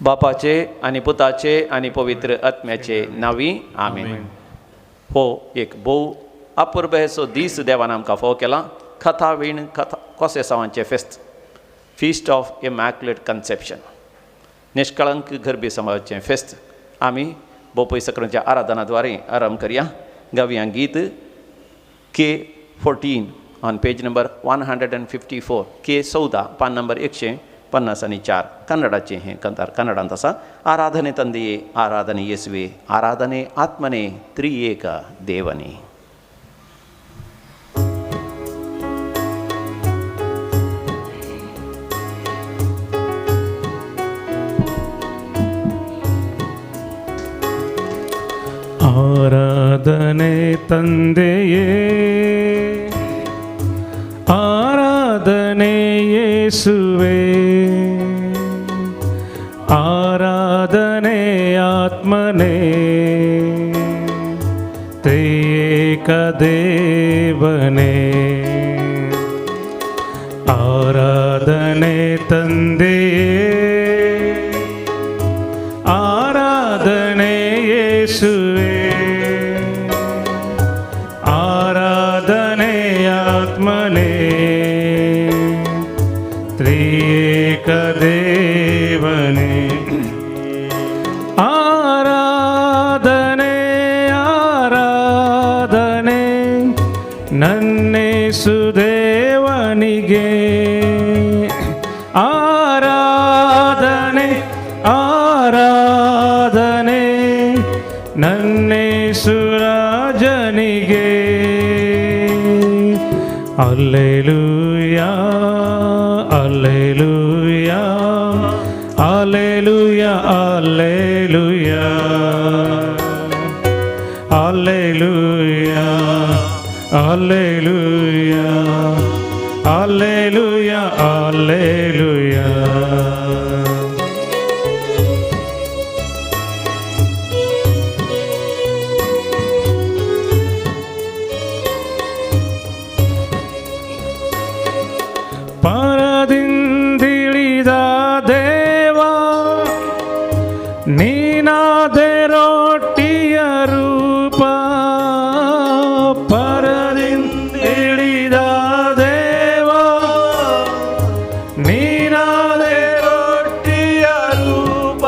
बापाचे आणि पुताचे आणि पवित्र आत्म्याचे नावी आमेन. हो एक भोव अपूर्व असो दीस देवान आमकां फोव केला. कथा वीण कथा कोसेसांवांचे फेस्त, फिस्ट ऑफ इमॅक्युलेट कन्सेप्शन, निष्कळंक गर्भी समाजाचें फेस्त आमी भोव पयसकरांच्या आराधनाद्वारे आरंभ करया. गावया गीत K14 on page number 154, K14 पान नंबर 154 कन्नडाचे हें कंतार कन्नडांत आसा. आराधने ತಂದೆಯೇ, आराधने ಯೇಸುವೆ, आराधने आत्मने, त्रिएक देवने. ಆರಾಧನೆ ತಂದೆಯೇ, ಆರಾಧನೆ ಯೇಸುವೆ, ಆರಾಧನೆ ಆತ್ಮನೇ, ತ್ರಿಯೇಕ ದೇವನೇ. ಆರಾಧನೆ ತಂದೆಯೇ, ಆರಾಧನೆ ಯೇಸುವೆ, ಆರಾಧನೆ ಆತ್ಮನೇ, ತ್ರಿಯೇಕ ದೇವನೇ. ಆರಾಧನೆ ಆರಾಧನೆ ನನ್ನೇಸು ದೇವನಿಗೆ, ಆರಾಧನೆ ಆರಾಧನೆ ನನ್ನೇಸು ರಾಜನಿಗೆ. ಅಲ್ಲೆಲೂಯಾ ಅಲ್ಲೆಲೂಯಾ ಅಲ್ಲೆಲೂಯಾ ಅಲ್ಲೆಲೂಯಾ ಅಲ್ಲೆಲೂಯಾ ಅಲ್ಲೆಲೂಯಾ ಅಲ್ಲೆಲೂಯಾ ಅಲ್ಲೆಲೂಯಾ. ಪರದಿಂದಿಳಿದ ದೇವ ನೀನಾದೆ ರೊಟ್ಟಿಯ ರೂಪ, ಪರದಿಂದಿಳಿದ ದೇವ ನೀನಾದೆ ರೊಟ್ಟಿಯ ರೂಪ.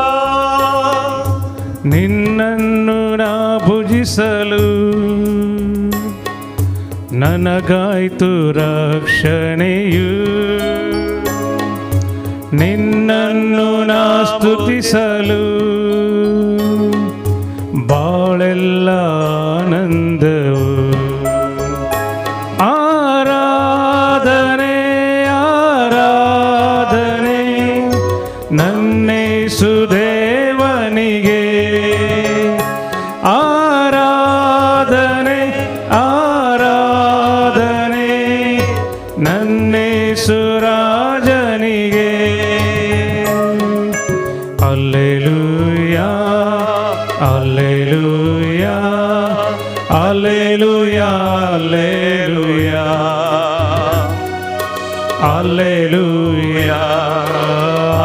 ನಿನ್ನನ್ನು ನಾ ಭುಜಿಸಲು ನನಗಾಯ್ತು ರಕ್ಷಣೆಯು, ನಿನ್ನನ್ನು ನಾ ಸ್ತುತಿಸಲು ಬಾಳೆಲ್ಲ ಆನಂದವು. ಆರಾಧನೆ ಆರಾಧನೆ ನನ್ನೇಸು ದೇವನಿಗೆ, ಆರಾಧನೆ ಆರಾಧನೆ ನನ್ನೇಸು ರಾಜನಿಗೆ. ಅಲ್ಲೆಲೂಯಾ ಅಲ್ಲೆಲೂಯಾ ಅಲ್ಲೆಲೂಯಾ ಅಲ್ಲೆಲೂಯಾ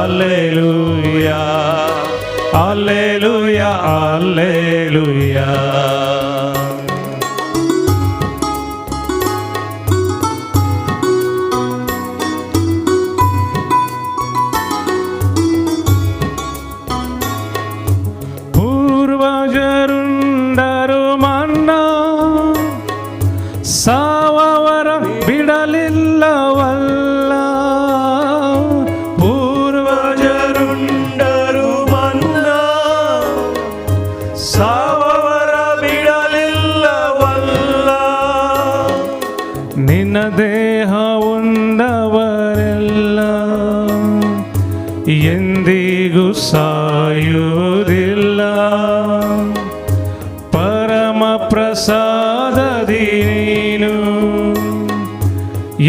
ಅಲ್ಲೆಲೂಯಾ ಅಲ್ಲೆಲೂಯಾ ಅಲ್ಲೆಲೂಯಾ. ಪೂರ್ವಜರುಂಡರು ಮನ್ನ ಸಾವವರ ಬಿಡಲಿಲ್ಲವಲ್ಲ, ಪೂರ್ವಜರುಂಡರು ಮನ್ನ ಸಾವವರ ಬಿಡಲಿಲ್ಲವಲ್ಲ. ನಿನ್ನ ದೇಹ ಉಂಡವರೆಲ್ಲ ಎಂದಿಗೂ ಸಾಯುವುದಿಲ್ಲ, ಪರಮ ಪ್ರಸಾದದಿ ನೀನು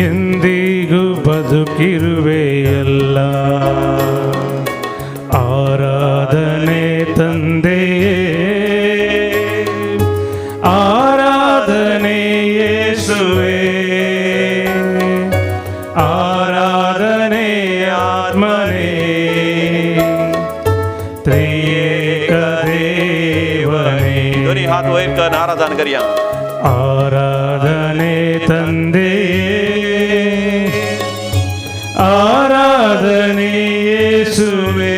ಎಂದಿಗೂ ಬದುಕಿರುವೆಯಲ್ಲ. ಆರಾಧನೆ ತಂದೆಯೇ, ಆರಾಧನೆ ಯೇಸುವೆ, ಆರಾಧನೆ ಆತ್ಮನೇ, म्हणून आराधन करूया. आराधने ತಂದೆಯೇ आराधने ಯೇಸುವೇ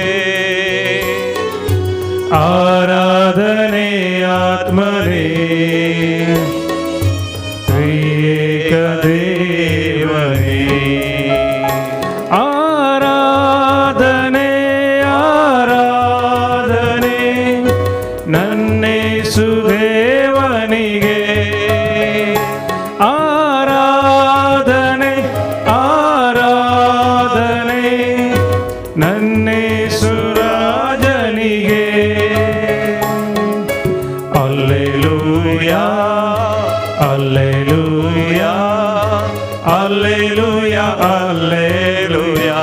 आराधने आत्मने त्रिएक देवने आराधने आराधने नन्नेसु देवनिगे आराधने आराधने नन्नेसु राजनिगे Alleluia, Alleluia, Alleluia, Alleluia,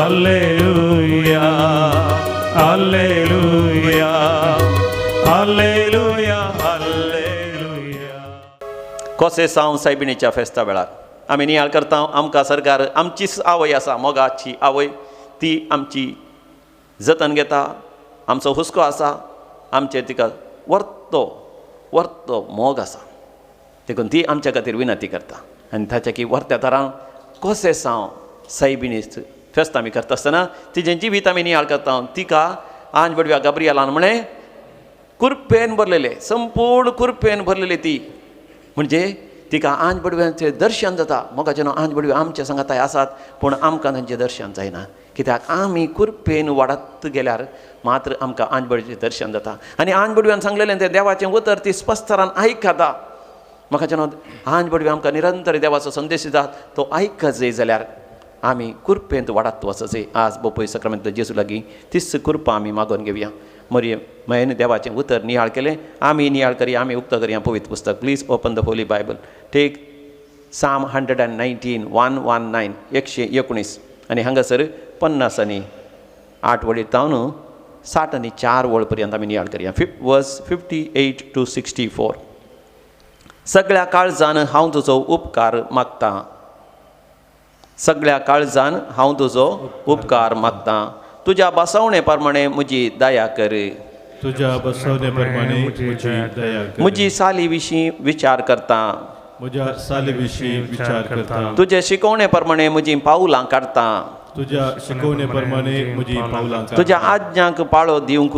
Alleluia, Alleluia, Alleluia, Alleluia. कसे सावन सायबिणीच्या फेस्ता वेळार आमी नियाळ करता. आमकां सरकार आमचीच आवय आसा, मोगाची आवय, ती आमची जतन घेता. आमचो हुस्को आसा, आमचे तिका वर्तो मोग आसा, देखून ती आमच्या खातीर विनंती करता. आनी ताच्या की वर्त्या तरां कसे साव सायबिणी फेस्त आमी करता आसतना तिजें जिवीत आमी नियाळ करता. तिका आंज बडव्या गब्रियलान म्हळें कुरपेन भरलेले, संपूर्ण कुरपेन भरलेली ती, म्हणजे तिका आंज बडव्यांचें दर्शन जाता. मोगाचें न्हू, आंज बडवे आमच्या संगाताय आसात पूण आमकां तांचें दर्शन जायना, कित्याक आमी कुरपेन वाडत गेल्यार मात्र आमकां आंज बडवेचें दर्शन जाता. आनी आंज बडव्यान सांगलेलें तें देवाचें उतर ती स्पश्टरान आयकता. म्हाका न्हू, आंज बडवे आमकां निरंतर देवाचो संदेश दितात, तो आयकत जाय जाल्यार आमी कुरपेंत वाडत वचचें. आज बोपय सक्रामेंत जेजू लागीं तीच कृपा आमी मागून घेवया. मयेन देवाचें उतर नियाळ केलें, आमी नियाळ करया, आमी उक्त करया पवित्र पुस्तक. Please open the holy Bible. Take Psalm 119 119 119 आनी हांगासर 50 आनी 8 वळी तावन 60 आनी 4 वळ पर्यंत आमी नियाळ करया. वर्स 58 to 64. सगळ्या काळजान हांव तुजो उपकार मागतां, सगळ्या काळजान हांव तुजो उपकार मागतां. तुज्या बसवणे प्रमाणे म्हजी दया कर, तुझ्या बसवणे प्रमाणे म्हजी दया कर. म्हजी साली विशीं विचार करता, म्हज्या साली विशीं विचार करता. तुजे शिकवणे प्रमाणे म्हजीं पावलां काडता, तुझ्या शिकवणे प्रमाणे म्हजी पावलां काड. तुज्या आज्ञांक पाळो दिवंक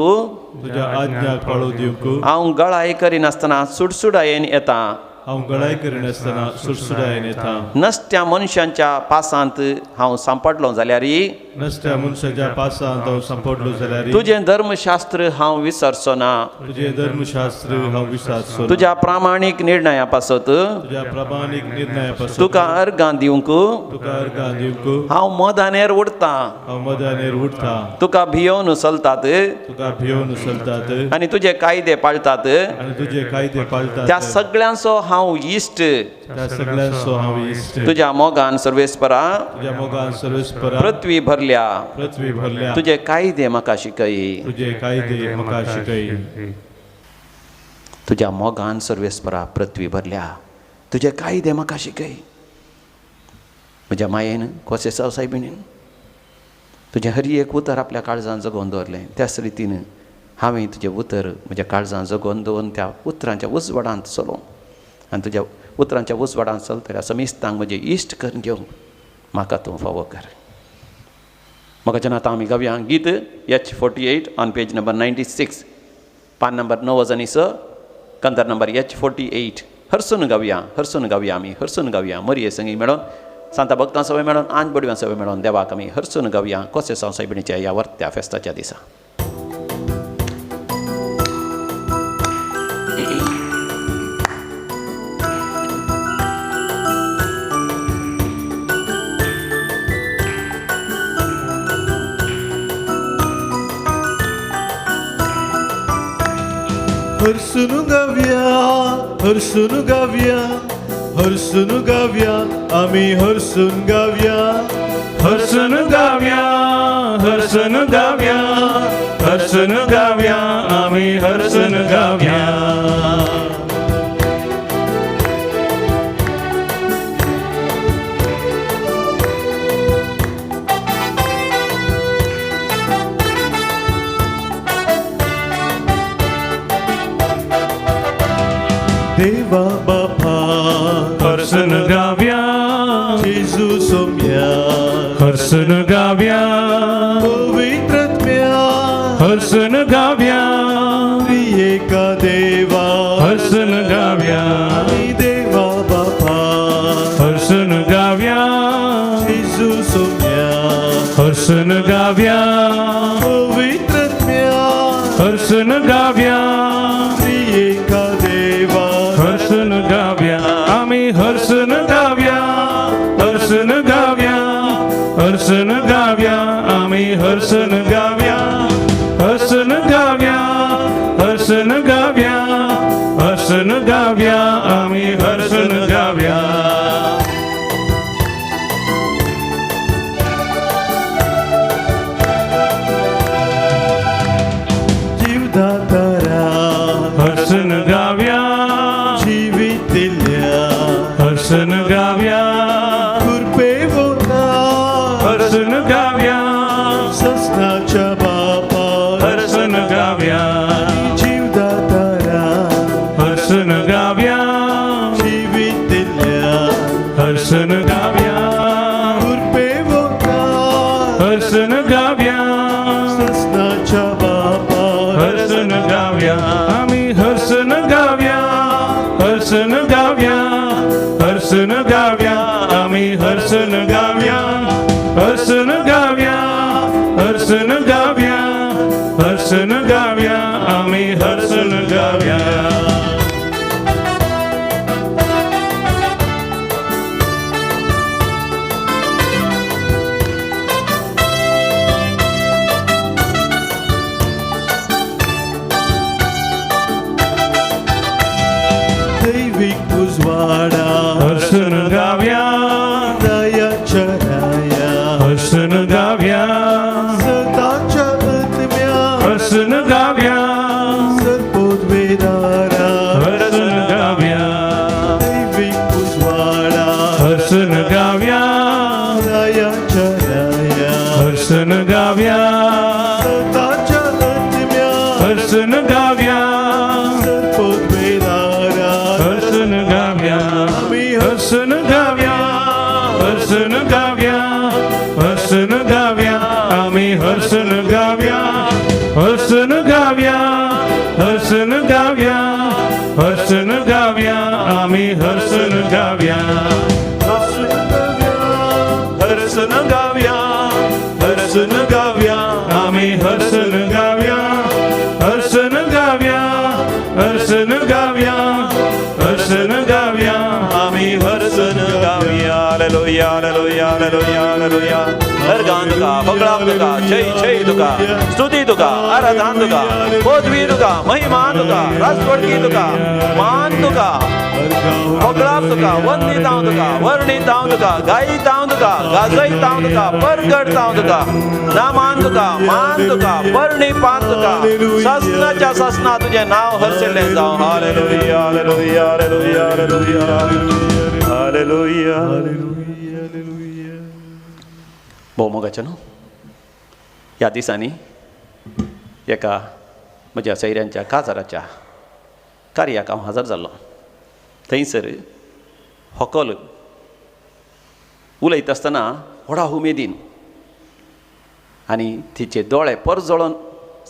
तुझ्या आज्ञाक पाळो दिवंक हांव गळाय करिनासतना सुडसुडायेन येता. हांव गळाय करिनासतना सुडसुडायेन येता. नसत्या मनशांच्या पासांत हांव सांपडलो जाल्यारय नसत्या मनशाच्या पासांत हांव सांपडलो जाल्यार तुजें धर्मशास्त्र हांव विसरचो ना. तुझे धर्मशास्त्र हांव विसरचो ना. तुज्या प्रामाणीक निर्णया पासत तुझ्या प्रामाणीक निर्णया पासून तुका अर्गां दिवंक तुका अर्गां दिवंक हांव मदानेर उडतां. हांव मदानेर उरता. तुका भियोवन चलतात तुका भियोवन चलतात आनी तुजे कायदे पाळतात. आनी तुझे कायदे पाळतात. त्या सगळ्यांचो हांव इश्ट. त्या सगळ्यांचो हांव इश्ट. तुज्या मोगान सर्वेस्परा तुझ्या मोगान सर्वेस्परा पृथ्वी भरल्या. पृथ्वी भरल्या. तुजे कायदे म्हाका शिकय. तुझे कायदे म्हाका शिकय. तुज्या मोगान सर्वेस्परा पृथ्वी भरल्या. तुजे कायदे म्हाका शिकय. म्हज्या मायेन कोसे सावसायबिणीन तुजें हरी एक उतर आपल्या काळजान जगोवन दवरलें. त्याच रितीन हांवें तुजें उतर म्हज्या काळजान जगोवन दवरून त्या उतरांच्या उजवाडांत चलोवं आनी तुज्या उतरांच्या उजवाडांत चलतल्या समेस्तांक म्हजें इश्ट करून घेवंक म्हाका तूं फावो कर. म्हाका आतां आमी गावया गीत H48 ऑन पेज नंबर 96, पान नंबर 9 आनी 6, कंतर नंबर H48. हरसून गावया आमी हरसून गावया. मरये संगी मेळोन, सांता भक्तां सवय मेळोन, आंज बडव्यां सवय मेळोन देवाक आमी हरसून गावया कोसे सावसायबिणीच्या ह्या वर्त्या फेस्ताच्या दिसा. हरसून गावया, हरसून गावया, हरसून गावया, आमी हरसून गावया. हरसून गावया, हरसून गावया, हरसून गावया, आमी हरसून गावया. सोम्या हर्षन गाव्या पवित्रत्म्या हर्षन गाव्या त्रिएका देवा हर्षन गाव्या आम्ही देवा बापा हर्षन गाव्या येशू सोम्या हर्षन गाव्या पवित्रत्म्या हर्षन गाव्या त्रिएका देवा हर्षन गाव्या आम्ही हर्षन गाव्या हर्षन गाव्या हर्षन गाव्या आम्ही हर्षन गाव्या हर्षन गाव्या हर्षन गाव्या हर्षन गाव्या आम्ही हर्षन गाव्या जीवदातारा हर्षन गाव्या जीवित दिल्या हर्षन गाव्या कृपे होता हर्षन गाव्या ससनाच्या बापा हर्षन गाव्या जीवदातारा हर्षन गाव्या जीवित दिल्या हर्षन गाव्या कृपे होता हर्षन गाव्या ससनाच्या बापा हर्षन गाव्या आम्ही हर्षन गाव्या हर्षन गाव्या हर्षन गाव्या आम्ही हर्षन गाव्या हर्षन गाव्या हर्षन गाव्या हर्षन गाव्या आम्ही हर्षन गाव्या दैविक उजवाडा हर्षन गाव्या दयाच्या राया हर्षन गाव्या सताच्या आत्म्या हर्षन गाव्या सर्पोद्वेदारा हर्षन गाव्या दैविक उजवाडा हर्षन गाव्या दयाच्या राया हर्षन गाव्या सताच्या आत्म्या हर्षन गाव्या सर्पोद्वेदारा हर्षन गाव्या हर्षन गाव्या हर्षन गाव्या हर्षन गाव्या आम्ही हर्षन गाव्या हर्षन गाव्या हर्षन गाव्या हर्षन गाव्या आम्ही हर्षन गाव्या हर्षन गाव्या हर्षन गाव्या आम्ही हर्षन गाव्या हर्षन गाव्या हर्षन गाव्या हर्षन गाव्या आम्ही हर्षन गाव्या हालेलुया हालेलुया हालेलुया हालेलुया हरगान तुका फगळाव तुका जय जय तुका स्तुती तुका आराधन तुका पदवी तुका महिमा तुका राजवडकी तुका मान तुका फगळाव तुका वंदित हांव तुका वर्णित हांव तुका गायीत हांव तुका गाजयत हांव तुका परगट हांव तुका नामान तुका मान तुका वर्णी पान तुका ससनाच्या ससना तुझे नाव हर्षिल्लें जावं हालेलुया हालेलुया हालेलुया हालेलुया हालेलुया भोव मोगाचें न्हू ह्या दिसांनी एका म्हज्या सैऱ्यांच्या काजाराच्या कार्याक हांव हजर जाल्लो थंयसर हॉकल उलयता आसतना व्हडा उमेदीन आनी तिचे दोळे परजळोन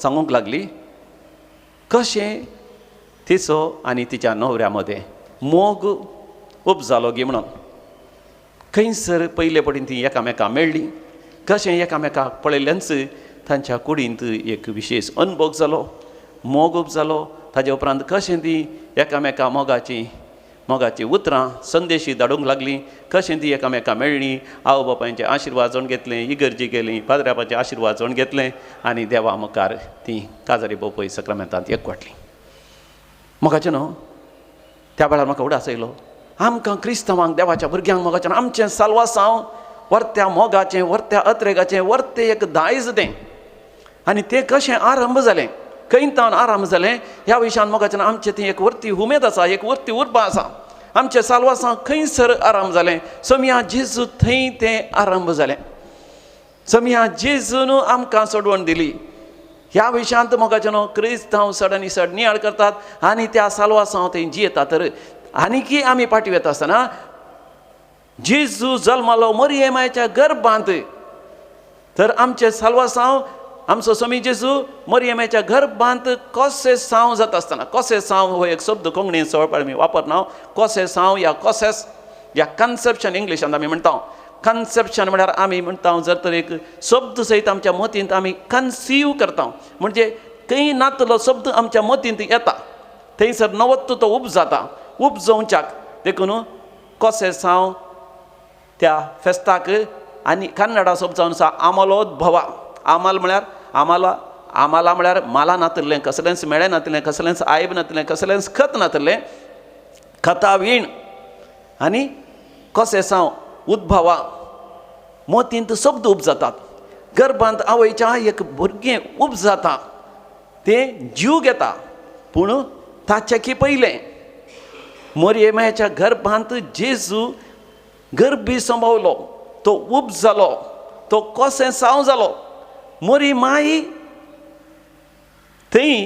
सांगूंक लागली कशें तिचो आनी तिच्या न्हवऱ्या मदें मोग उपजालो गे म्हणून खंयसर पयले पटीन ती एकामेकां मेळ्ळी कशें एकामेकाक पळयल्ल्यानच तांच्या कुडींत एक विशेश अनुभव जालो मोग उपजालो ताजे उपरांत कशें ती एकामेका मोगाची उतरां संदेशी धाडूंक लागलीं कशें ती एकामेकां मेळ्ळीं आवय बापायचें आशिर्वाद जोण घेतलें इगर्जी गेलीं पाद्र्यापाचें आशिर्वाद जोण घेतलें आनी देवा मुखार ती काजारी भोवपय सक्रामेंतांत एकवटलीं मोगाचें न्हू त्या वेळार म्हाका उडास येयलो आमकां क्रिस्तांवांक देवाच्या भुरग्यांक मोगाचें आमचें साल्वासांव वर्त्या मोगाचें वर्त्या अत्रेगाचें वर्तें एक दायज तें आनी तें कशें आरंभ जालें खंयतावन आरंभ जालें ह्या विशयान मोगाचें आमचें ती एक वर्ती उमेद आसा एक वर्ती उर्बा आसा आमचें साल्वासां खंयसर आरंभ जालें समिया जेजू थंय तें आरंभ जालें समिया जेजून आमकां सोडवण दिली ह्या विशयांत मोगाचें न्हू क्रिस्तांव सडनी सड नियाळ करतात आनी त्या साल्वासांव थंय जियेता तर आनीकी आमी पाटी वता आसतना जेजू जल्मालो मरियमाच्या गर्भांत, तर आमचे साल्वासांव आमचो स्वामी जेजू मरियमाच्या गर्भांत कसे साव जाता आसतना, कसे साव हो एक शब्द कोंकणीन सवळपाळ मी वापरना. कसे साव या कॉसेस या कन्सेप्शन इंग्लिशांत आमी म्हणटा. कन्सेप्शन म्हळ्यार आमी म्हणटा जर तर एक शब्द सहित आमच्या मतींत आमी कन्सीव करता, म्हणजे खंय नातलो शब्द आमच्या मतींत येता, थंयसर नवत्व तो उब जाता. उब जावच्याक देखून कसे साव त्या फेस्ताक आनी कन्नडा शब्द जावन आसा आमलोद्भवा. आमाल म्हळ्यार आमाला म्हळ्यार माला नातलें, कसलेंच मेळें नातलें, कसलेंच आयब नातलें, कसलेंच खत नातलें. खतावीण आनी कसे साव उद्भवा, मोतींत शब्द उब जातात. गर्भांत आवयच्या एक भुरगें उब जाता, तें जीव घेता. पूण ताच्याकी पयलें मरियमाच्या गर्भांत जेजू गर्भी संभवलो, तो उब जालो, तो कसे साव जालो. मोरी माई थंय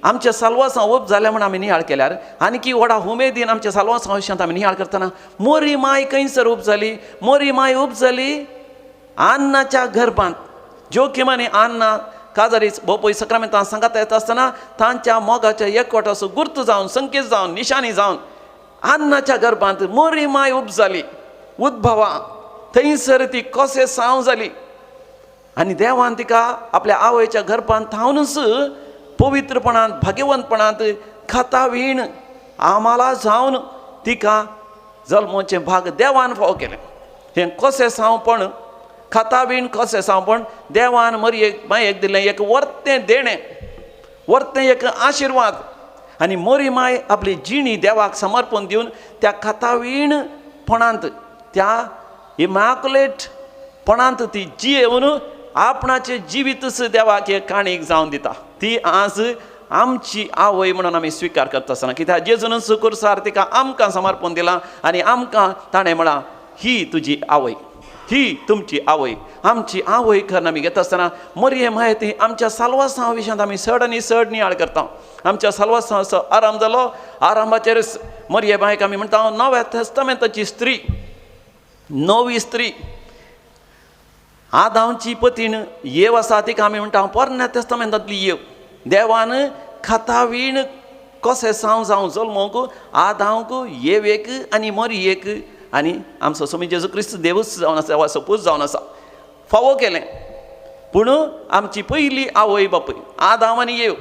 आमच्या साल्वासां उब जाल्या म्हण आमी नियाळ केल्यार आनी की व्हडा उमेदीन आमच्या साल्वासां विशयांत आमी नियाळ करतना मोरी माय खंयसर उब जाली. मोरी माय उब जाली आन्नाच्या गर्भांत. जोखिमांनी आन्ना काजारी भोवपय सक्रामेंतां सांगात येता आसतना तांच्या मोगाच्या एकवटाचो गुर्त जावन, संकेत जावन, निशाणी जावन आन्नाच्या गर्भांत मोरी माय उब जाली. उद्भवा थंयसर ती कसे साव जाली. आनी देवान तिका आपल्या आवयच्या गर्भांत थावनूच पवित्रपणांत, भाग्यवंतपणांत खतावीण आम्हाला जावन तिका जल्माचें भाग देवान फाव केलें. हें कशें सावपण, खतावीण कशें सावपण देवान मरयेक मायेक दिलें एक वर्तें देणें, वर्तें एक आशिर्वाद. आनी मोरी माय आपली जिणी देवाक समर्पण दिवन त्या खतावीणपणांत, त्या इमॅक्युलेटपणांत ती जियेवन आपणाचें जिवीतच देवाक एक काणीक जावन दिता. ती आज आमची आवय म्हणून आमी स्विकार करता आसतना, कित्याक जेजूनच कुर्सार तिका आमकां समर्पण दिलां आनी आमकां ताणें म्हळां ही तुजी आवय, ही तुमची आवय, आमची आवय करून आमी घेता आसतना मरियम हाय ती आमच्या साल्वासां विशयांत आमी चड आनी चड नियाळ करता. आमच्या साल्वासांचो आराम जालो. आरामाचेर मरियम हायक आमी म्हणटा नव्या तेस्तामेंताची स्त्री, नवी स्त्री. आदामची पतीन येव आसा तिका आमी म्हणटा पोरण्या तेस्तामेंतांतली येव. देवान खतावीण कशें साव जावं जल्मोक आदामक, येवेक आनी मरियेक आनी आमचो स्वामी जेजू क्रिस्त देवूच जावन आसा वा सपूज जावन आसा फावो केलें. पूण आमची पयली आवय बापूय आदाम आनी येव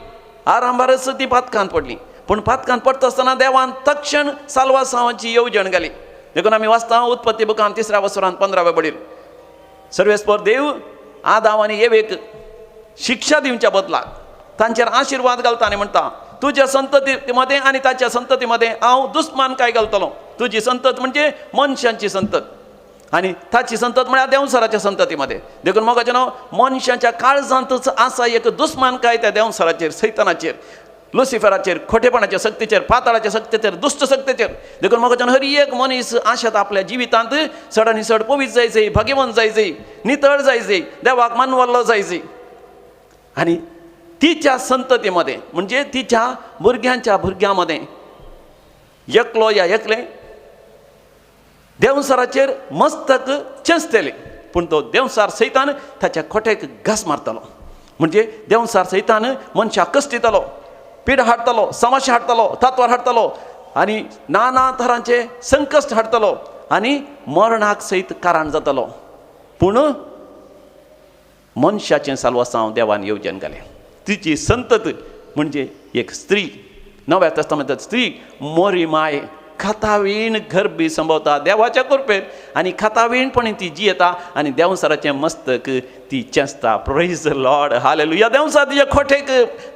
आरांभारच ती पातकांत पडली. पूण पातकांत पडटा आसतना देवान तक्षण साल्वासांवाची येवजण घाली. देखून आमी वाचता उत्पत्ती बुकांत 3ऱ्या वसरांत 15व्या बडीर सर्वेस्पर देव आदाम आनी येवेक शिक्षा दिवच्या बदलाक तांचेर आशिर्वाद घालता आनी म्हणटा तुज्या संतती मदें आनी ताच्या संतती मदें हांव दुस्मान काय घालतलो. तुजी संतत म्हणजे मनशांची संतत आनी ताची संतत म्हळ्यार देंवसराच्या संतती मदें. देखून मोगाचें नांव मनशाच्या काळजांतच आसा एक दुस्मान काय त्या देंवसराचेर, सैतानाचेर, लुसिफराचेर, खोटेपणाच्या शक्तीचेर, पाताळाच्या शक्तीचेर, दुश्ट शक्तीचेर. देखून म्हाका हर एक मनीस आशात आपल्या जिवितांत चड आनी चड पवित्र जायचें, भाग्यवंत जायचें, नितळ जायचें, देवाक मानवल्लो जायचें. आनी तिच्या संततीमध्ये म्हणजे तिच्या भुरग्यांच्या भुरग्यां एकलो या एकले देंवसराचेर मस्तक चेंचतले. पूण तो देंवसार सैतान ताच्या खोटेक घास मारतलो. म्हणजे देंवसार सैतान मनशाक कश्ट दितलो, पीड हाडटलो, समस्या हाडटलो, तत्वार हाडटलो आनी नाना तरांचे संकश्ट हाडटलो आनी मरणाक सयत कारण जातलो. पूण मनशाचें साल्वासांव देवान येवजण घालें. तिची संतत म्हणजे एक स्त्री, नव्या तेस्तामेंतांत स्त्री मोरी माय खतावीण गर्भी संभवता देवाच्या कृपेन आनी खतावीणपणी ती जियेता आनी देंवसराचें मस्तक ती चेंचता. Praise the Lord, hallelujah. देंवसार तिच्या खोटेक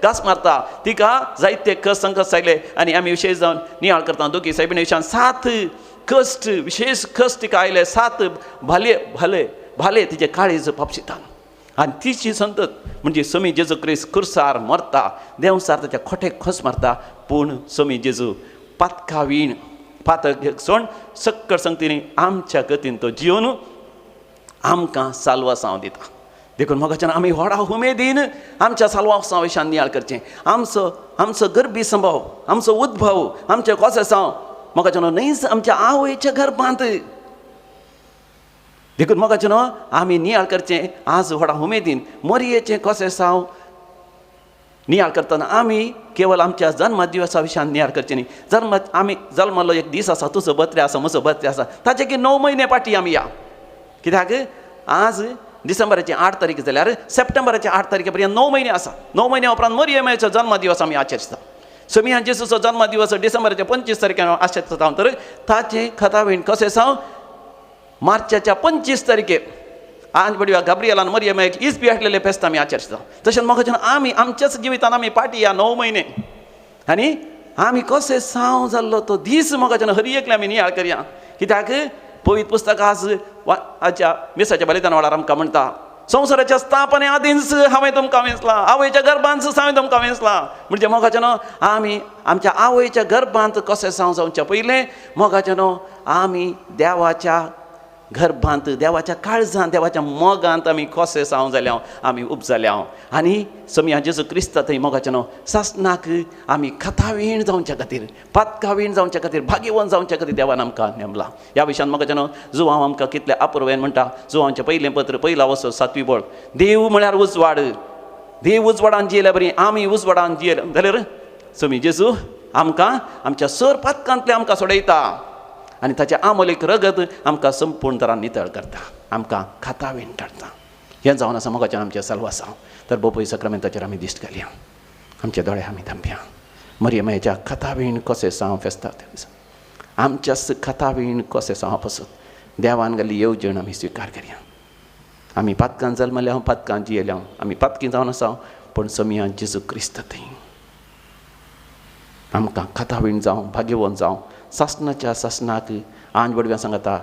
घास मारता. तिका जायते कस संकट आयले आनी आमी विशेश जावन नियाळ करता. दोगी साहेबिणी विशयान 7 कश्ट, विशेष कश्ट तिका आयले. 7 भाले भाले भाले तिचे काळीज पापशिता. आनी तिची संतत म्हणजे स्वामी जेजू क्रिस्त कुर्सार मरता, देंवसार ताच्या खोटेक खोस मारता. पूण स्वामी जेजू पातकावीण पातक सोड सक्कळ संगतीने आमच्या गतीन तो जिवन आमकां साल्वासांव दिता. देखून म्हाका आमी व्हडा उमेदीन आमच्या साल्वासां विशयान नियाळ करचें. आमचो गर्भी संभव, आमचो उद्भव, आमचें कोसेसांव म्हाका न्हयच आमच्या आवयच्या गर्भांत देखून मोगाचे न्हू आमी नियाळ करचें आज व्हडा उमेदीन मोरयेचें कशें साव नियाळ करतना आमी केवळ आमच्या जन्म दिवसा विशयान नियाळ करचें न्ही. आमी जल्मलो एक दीस आसा, तुजो बर्थडे आसा, म्हजो बर्थडे आसा, ताचे की 9 म्हयने फाटीं आमी या. कित्याक आज डिसेंबराची 8 तारीख जाल्यार सप्टेंबराच्या 8 तारखे पर्यंत 9 म्हयने आसा. 9 म्हयन्या उपरांत मरियमेचो जन्मदिवस आमी आचरता. समियान जेसूचो जन्मदिवस डिसेंबराच्या 25 तारखेर आचरता. तर ताचे खतावेण कशें साव मार्चाच्या 25 तारखेर आज बडव्या गाब्रिएलान मरियमेक इस्बी हाडलेले फेस्त आमी आचरता. तशेंच म्हाका आमी आमच्याच जिवितान आमी फाटीं या 9 म्हयने आनी आमी कशें साव जाल्लो तो दीस म्हाका हर एकले आमी नियाळ करया. कित्याक पवित्र पुस्तक आज आजच्या मिसाच्या बलिदान वेळार आमकां म्हणटा संवसाराच्या स्थापने आदींच हांवें तुमकां वेंचला, आवयच्या गर्भांत हांवें तुमकां वेंचला. म्हणजे मोगाचें न्हू आमी आमच्या आवयच्या गर्भांत कशें साव जावच्या पयलें मोगाचें न्हू आमी देवाच्या गर्भांत, देवाच्या काळजांत, देवाच्या मोगांत आमी कशें साव जाल्या आमी उपजाल्या. आनी समिया जेजू क्रिस्ता थंय मोगाचें न्हू सासणाक आमी खतावीण जावच्या खातीर, पातकावीण जावच्या खातीर, भाग्यवान जावच्या खातीर देवान आमकां नेमला. ह्या विशयान मोगाचें न्हू जुवांव आमकां कितले अपुर्वेन म्हणटा. जुवांचें पयलें पत्र 1 वचो 7वी बोळ. देव म्हळ्यार उजवाड, देव उजवाडान जियेल्या बरी आमी उजवाडान जियेले जाल्यार समी जेजू आमकां आमच्या सर पातकांतले आमकां सोडयता आनी ताचें आमोलीक रगत आमकां संपूर्ण तरान नितळ करता, आमकां खातावीण काडटा. हें जावन आसा मोगाचें आमचें साल्वासांव. तर बोपय सक्रामेंताचेर आमी दिश्ट घालया, आमचे दोळे आमी धांपया. मरियमेच्या खतावीण कशें साव फेस्ता आमच्याच खतावीण कशें साव पसत देवान घाल्ली येवजण आमी स्विकार करया. आमी पातकांत जल्मल्या पातकांत जियेल्या, आमी पातकी जावन आसा पूण समिया जेजू क्रिस्त थंय आमकां खतावीण जावं, भाग्यवान जावं, सासणाच्या सासणाक आंज बडव्या सांगता,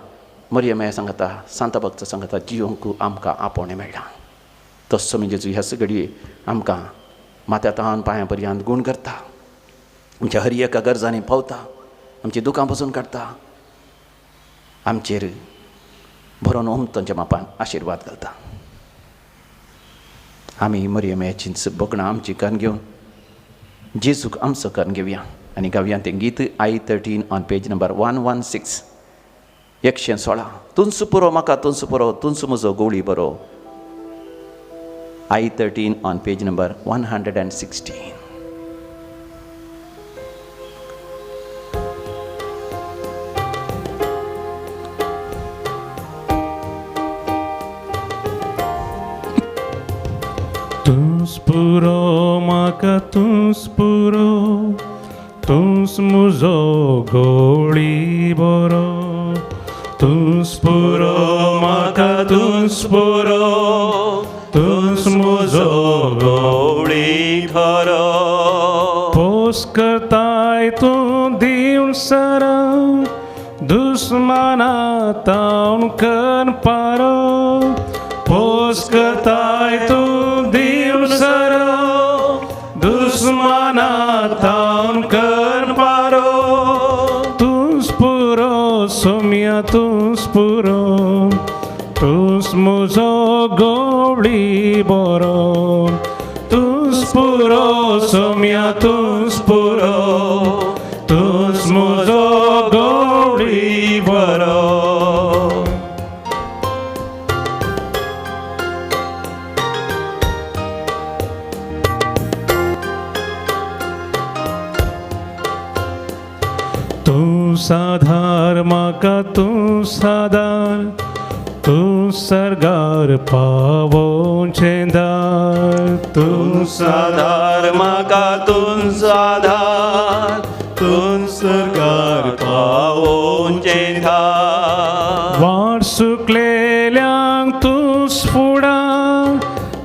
मरियमे सांगता, सांता भक्त सांगता जियोंक आमकां आपोवणें मेळ्ळां. तस्सो म्हणजे जेजू ह्या घडये आमकां माथ्या तान पांयां पर्यंत गूण करता, आमच्या हर एका गरजांनी पावता, आमची दुकां पसून काडटा, आमचेर भरोन ओमतांच्या मापान आशिर्वाद घालता. आमी मरियमेचींच बोगणां आमची कान घेवन जेजूक आमचो कान घेवया आनी गावया तें गीत I13 ऑन पेज नंबर 116 116. तुंस पुरो म्हाका तुंस पुरो, तुंस म्हजो गोळी बरो. I13 on page number 116. तुंस पुरो म्हाका तुंस पुरो, तुंस म्हजो गोळी बरो. तुंस पुरो म्हाका तुंस पुरो, तुंस म्हजो गोळी बरो. पोस करताय तूं दिवन सरा, दुस्माना तावन कर पारो. पोस करताय तूं दिवन सरा, दुस्माना तावन कर पारो. तुंस पुरो सोम्या तुंस पुरो, तुंस म्हजो गोळी बरो. तुंस पुरो सोम्या तुंस पुरो, तुंस म्हजो गोळी बरो. तूं साधार म्हाका तूं साधार, तूं सरगार पावोचें दार. तूं साधार म्हाका तूं साधार, तूं सरगार पावोचें दार. वाट सुकलेल्यांक तूं फुडार,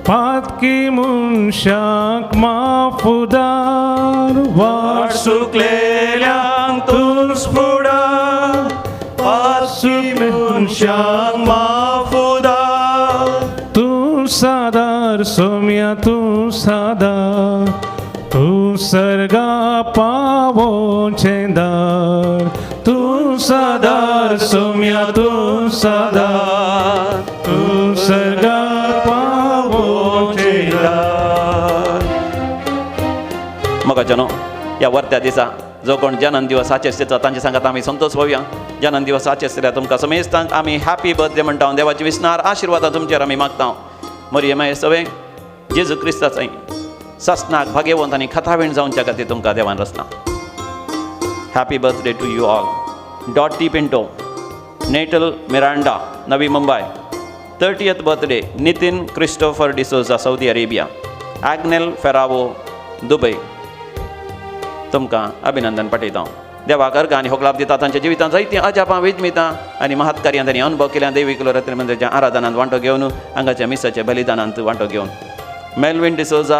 पातकी मनशांक माफुदार. वाट सुकलेल्यांक तूं फुडार, पातकी मनशांक माफुदार. तूं सादार सोम्या तूं सादार, तूं सर्गा पावोचें दार. तूं सादार सोम्या तूं सादार, तूं सर्गा पावोचें दार. मोगाचें न्हू ह्या वर्त्या दिसा जो कोण जन्म दिवस आचरिता तांचे सांगात आमी संतोष पावया. जन्म दिवस आचरिता तुमकां समेस्तांक आमी हॅपी बर्थडे म्हणटा. देवाची विस्नार आशिर्वादां तुमचेर आमी मागता. मरियम सवे जेजू क्रिस्ताचो सस्नाक भाग्यवंत आनी खतावीण जावच्या खातीर तुमकां देवान रचना. Happy birthday to you all. Dotty Pinto, Natal Miranda, Navi Mumbai. 30th birthday Nitin Christopher D'Souza, Saudi Arabia. Agnel Ferrao, Dubai. तुमकां अभिनंदन पाठयता. देवाक अर्घ आनी होगलाप दिता. तांच्या जिवितांत जायतीं अजापां वेजमितां आनी महत्कार्यां तांणी अनुभव केल्या. दैवीक रत्न मंदिराच्या आराधनांत वांटो घेवन हांगाच्या मिसाच्या बलिदानांत वांटो घेवन. मेलविन डिसोजा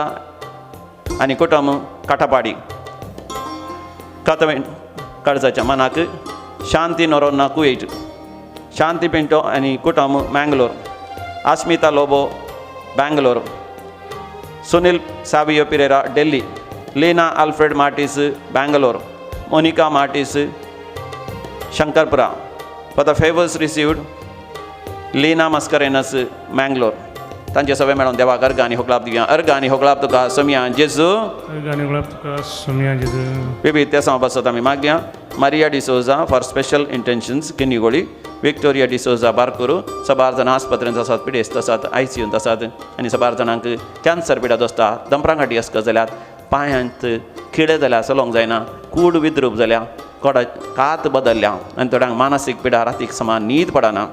आनी कुटुंब काठापाडी. कातवें काळजाच्या मनाक शांती नोरोना कुवेट. शांती पिंटो आनी कुटुंब Mangalore. Asmita Lobo Bangalore. Sunil Savio Pereira Delhi. Leena Alfred Martis Bangalore. Monica Martis Shankarpura. For the favours received Leena Mascarenhas Mangalore. तांचे सगळे मेळून देवाक अर्घ आनी होगलाप दिवया. अर्घ आनी होगलाप तुका सोमिया जेजू. बेबी त्या बसत आमी मागया. Maria D'Souza for special intentions Kinnigoli. Victoria D'Souza Barkur. सबार जाणां आस्पत्रेंत आसात, पिडेस्त आसात, ICUंत आसात आनी सबार जाणांक कॅन्सर पिडात आसता. दंपरांगाटी अस्क जाल्यात, पांयांत किडे जाल्या, चलोंक जायना, कूड विद्रूप जाल्या, कोडा कात बदलल्या आनी थोड्यांक मानसीक पिडा, रातीक समान न्हीद पडना,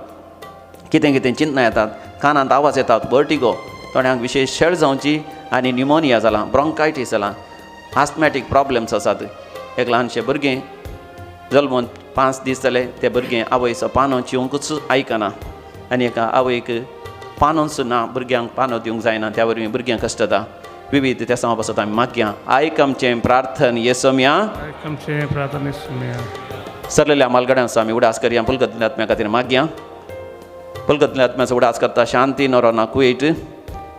कितें कितें चिंतना येतात, कानांत आवाज येतात, वर्टिगो, थोड्यांक विशेश शेळ जावची आनी न्युमोनिया जाला, ब्रोंकायटीस जाला, आस्थमॅटीक प्रॉब्लेम्स आसात. एक ल्हानशें भुरगें जल्मून 5 दीस जाले. तें भुरगें आवयचो पानो चिवंकूच आयकना आनी एका आवयक पानूच ना, भुरग्यांक पानो दिवंक जायना. त्या वरवीं भुरग्यांक कश्ट जाता. विविध त्या समा पासत आमी मागया. आयकमचें प्रार्थन येसोम्या. सरलेल्या मालगड्यांचो आमी उडास करया. पुलगतल्या आत्म्या खातीर मागया. पुलगतल्या आत्म्याचो उडास करता शांती नोरोना कुवेट.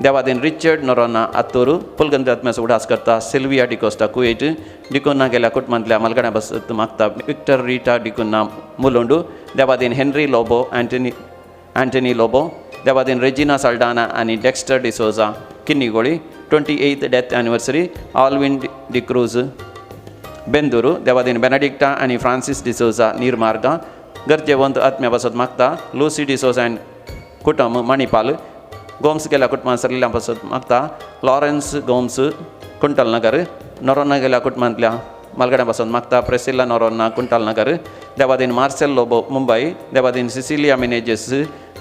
देवादीन रिचर्ड नोरोना आत्तोरू. पुलगतल्या आत्म्याचो उडास करता सिल्विया डिकोस्टा कुवेट. डिकोना गेल्या कुटुंबांतल्या मालगड्यां पासत मागता विक्टर रिटा डिकोना मुलुंडू. देवादीन हेनरी लोबो अँटनी लोबो. देवादीन रेजिना साल्डाना आनी Dexter D'Souza Kinnigoli. 28th death anniversary Alwyn D'Cruz Bendur. देवादीन बेनेडिक्टा आनी फ्रांसीस डिसोजा निर्मार्गा. गरजेवंत आत्म्या पासत मागता लुसी डिसोजा आनी कुटुंब मणिपाल. गोम्स गेल्या कुटुंबांत सरलेल्या पासत मागता लॉरेन्स गोम्स कुंटल नगर. नोरोना गेल्या कुटुंबांतल्या मालगड्यां पासत मागता प्रेसिल्ला नोरोना कुंटल नगर. देवादीन मार्सेल लोबो मुंबई. देवादीन सिसिलिया मिनेजेस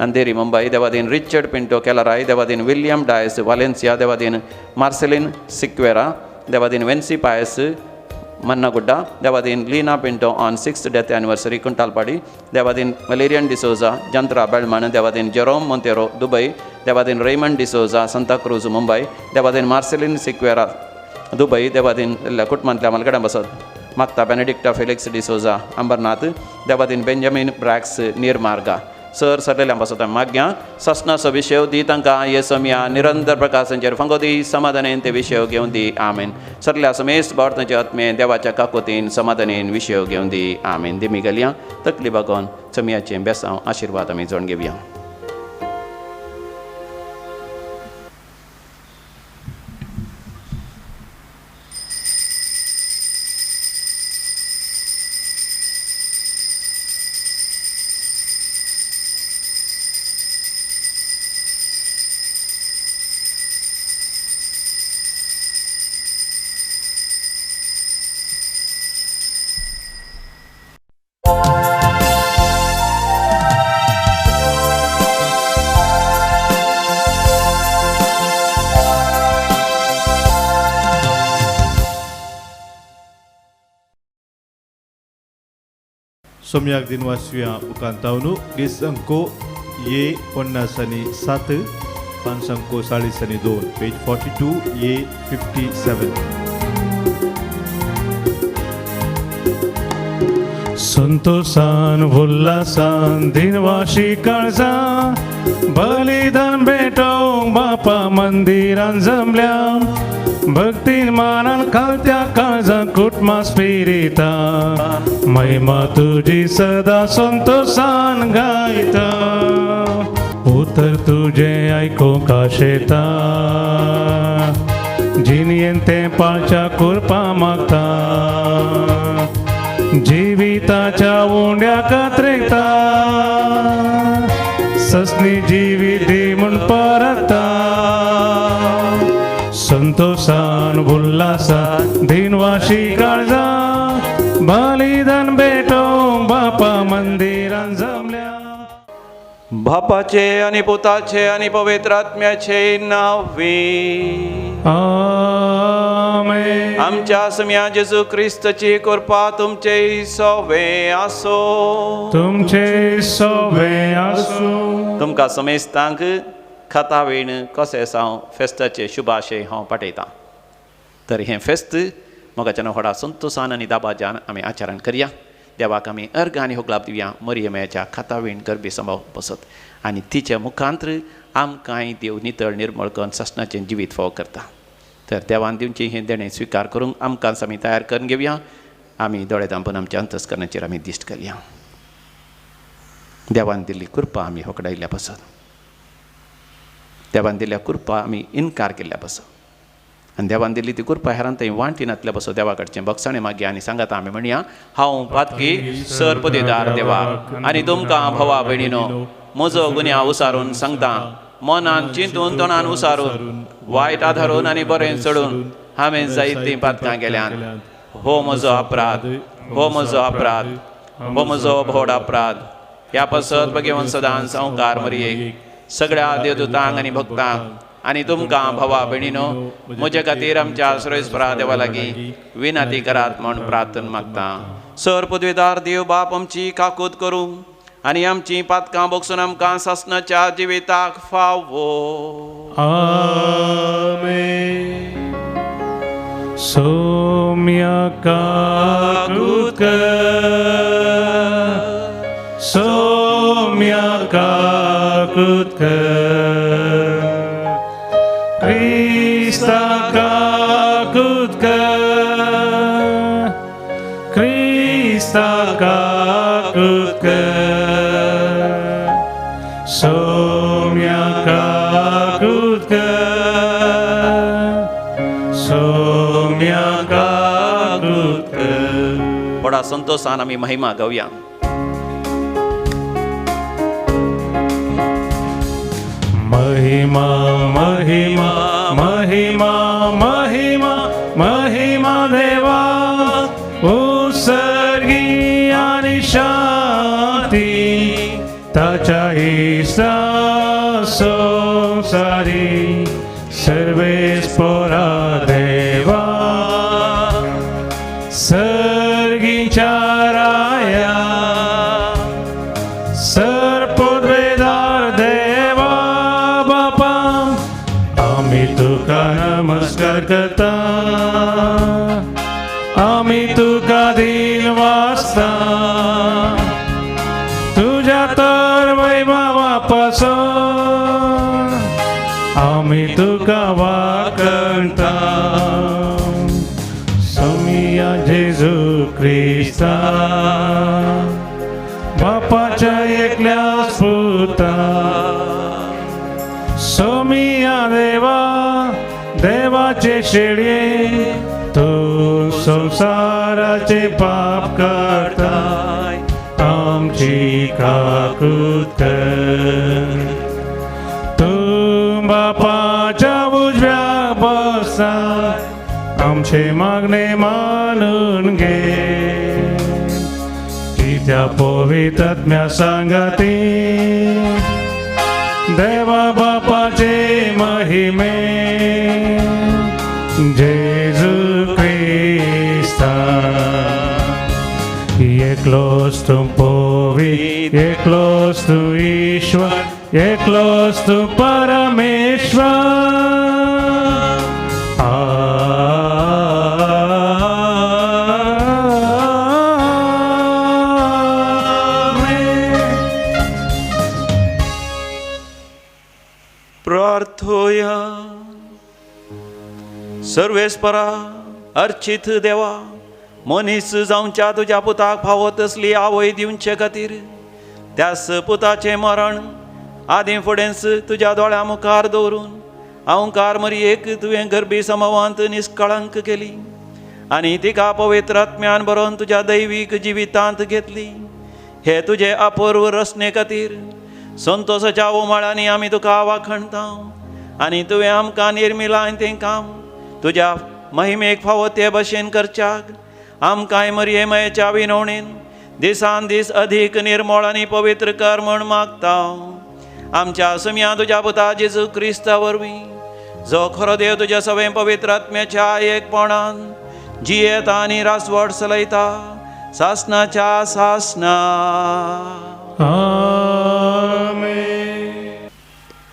अंधेरी मुंबई. देवादीन रिचर्ड पिंटो केलाराय. देवादीन विलियम डायस वालेन्सिया. देवादीन मार्सेलिन सिक्वेरा. देवादीन वेन्सी पायस मन्नागुड्डा. देवादीन Leena Pinto on 6th death anniversary Kuntalpady. देवादीन वलेरियन डिसोजा जंत्रा बेळमण. देवादीन जेरोम मोंतेरो दुबई. देवादीन रेमंड डिसोजा सांता क्रूज मुंबई. देवादीन मार्सेलिन सिक्वेरा दुबई. देवादीन कुटुंबांतल्या मालगड्यां बसत मागता बेनेडिक्टा फेलिक्स डिसोजा अंबरनाथ. देवादीन बेंजामिन ब्रॅक्स निर्मार्गा. सर सरलेल्या पासत मागया. ससनाचो विशय दी तांकां येसोम्या. निरंतर प्रकाशांचेर फंगो दी. समाधानेन ते विशय घेवन दी. आमेन. सरल्या समेस्त भारताचे आत्मे देवाच्या काकोतीन समाधानेन विशय घेवन दी. आमेन. दिमी गेलया. तकली बागोवन चमयाचें बेसांव आशिर्वाद आमी जोड घेवया. Somyak dinwasya ukantauну gisangko ye 57 pansangko 42 page 42 ye 57. संतोषान उल्हासान दिनवाशी काळजा बलिदान भेटवंक बापा मंदिरान जमल्या भक्तीन मानान खालत्या काळजा कुटुंबा स्पिरिता महिमा तुझी सदा संतोषान गायता उतर तुझे ऐकूंक आशेता जिनियेन ते पाळच्या कृपा मागता जिविताच्या ओंड्या कात्रेता ससनी जिविती म्हूण परता संतोषान उल्हासान दिनवाशी काळजा बलिदान भेटो बापा मंदिरान जमल्या बापाचे आणि पुताचे आणि पवित्र आत्म्याचे नावे आमेन. आमच्या सम्या जेजू ख्रिस्ताची कृपा तुमचे सोवे आसो. तुमचे सोबे आसूं. तुमकां समेस्तांक खाता वेण कसे साव फेस्ताचे शुभाशय हांव पाठयतां. तर हें फेस्त मोगाच्यान व्हडा संतोषान आनी दाबाजान आमी आचरण करया. देवाक आमी अर्घ आनी होगलाप दिवया मरियमेच्या खाता वेण गरबे समोर बसत आनी तिच्या मुखांतर आमकांय देव नितळ निर्मळ करून ससनाचें जिवीत फोव करता. तर देवान दिवची हें देणें स्विकार करूंक आमकांच आमी तयार करून घेवया. आमी दोळे धांपून आमच्या अंतस्करणाचेर आमी दिश्ट करया. देवान दिल्ली कृपा आमी होकडायल्या बसत. देवान दिल्ल्या कृपा आमी इन्कार केल्ल्या बसत आनी देवान दिल्ली ती कृपा हेरांत थंय वांटिनातल्या बसो देवा कडचें बक्षाणें मागया आनी सांगात आमी म्हणया हांव पातकी सरपदेदार देवा आनी तुमकां भवा भयणीनो म्हजो गुन्यांव उसारून सांगता. मनान चिंतून तोंडान उसारून वायट आधारून आनी बरें सोडून हांवें जायतीं पातकां केल्यात. हो म्हजो अपराध, हो म्हजो अपराध, हो म्हजो व्हड अपराध. ह्या पसत भगेवन सदांच संवकार मरयेक सगळ्या देवदूतांक आनी भक्तांक आनी तुमकां भवा भयणीनो म्हजे खातीर आमच्या सर्वेस्परा देवा लागीं विनाती करात म्हूण प्रार्थना मागता. सर पदवेदार देव बाप आमची काकूत करूं आनी आमची पातकां बगसून आमकां ससनाच्या जिविताक फावो. आमेन. सौम्य काकूत कर, सौम्य काकूत कर, क्रिस्ता काकूत कर, क्रिस्ता काकूत कर, सौम्य काकूत कर, सौम्य काकूत कर. बडा संतोषान आमी महिमा गावया. महिमा महिमा महिमा महिमा महिमा देवा उत्सर्गी आणि शांती ताच्या इष्टा संसारी सर्वेस्परा देवा सर्गीच्या राया सरपदवेदार देवा बापा आम्ही तुका नमस्कार करता. आम्ही तुका दिन वाचता तुझ्या तर वैभवापासून आम्ही तुका वाकणता. सौम्या जेजू ख्रिस्ता बापाच्या एकल्या पुता सौम्या देवा देवाचे शेळये तू संसाराचे पाप काढताय आमची काकूत कर. तू बापाच्या उजव्या बसाय आमचे मागणे मानून घे. त्या पवित्र आत्म्या सांगती देवा बापाचे महिमे जेजू ख्रिस्ता एकलोच तू पवित्र एकलोच तू ईश्वर एकलोच तू परमेश्वर. प्रार्थोया. सर्वेस्परा अर्चित देवा मनीस जावच्या तुझ्या पुताक फावत असली आवय दिवचे खातीर त्यास पुताचे मरण आदी फुडेंच तुझ्या दोळ्या मुखार दवरून अवंकार मरयेक तुवें गर्भी समवांत निश्कळंक केली आनी तिका पवित्र आत्म्यान बरोवन तुज्या दैवीक जिवितांत घेतली. हे तुजे अपूर्व रचने खातीर संतोशाच्या उमाळ्यांनी आमी तुका वाखणता. आनी तुवें आमकां निर्मिलाय तें काम तुज्या महिमेक फावो ते भशेन करच्याक आमकांय मरयेमयेच्या विनवणेन दिसान दीस अधिक निर्मळ आनी पवित्र कर म्हूण मागता. आमच्या सुम्या तुज्या पुता जेजू क्रिस्ता वरवीं जो खरो देव तुज्या सगळे पवित्र आत्म्याच्या एकपणान जियेता आनी रासवट चलयता सासनाच्या सासना.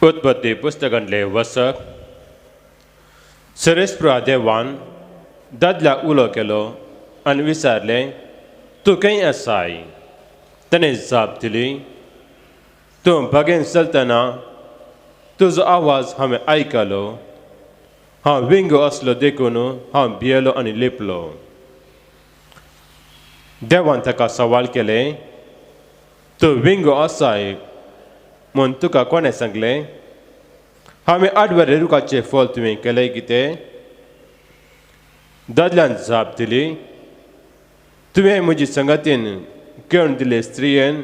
उत्पत्ती पुस्तकांतले वचप. सरेस्पुरा देवान दादल्याक उलो केलो आनी विचारलें, तूं खंय आसाय? ताणें जाप दिली, तूं बागेंत चलतना तुजो आवाज हांवें आयकलो. हांव विंगो आसलो देखून हांव भियेलो आनी लिपलो. देवान ताका सवाल केलें, तूं विंगो आसाय म्हूण तुका कोणें सांगलें? हांवें आडवें रुखाचें फळ तुवें केलें कितें? दादल्यान जाप दिली, तुवें म्हजी संगतीन घेवन दिले स्त्रियेन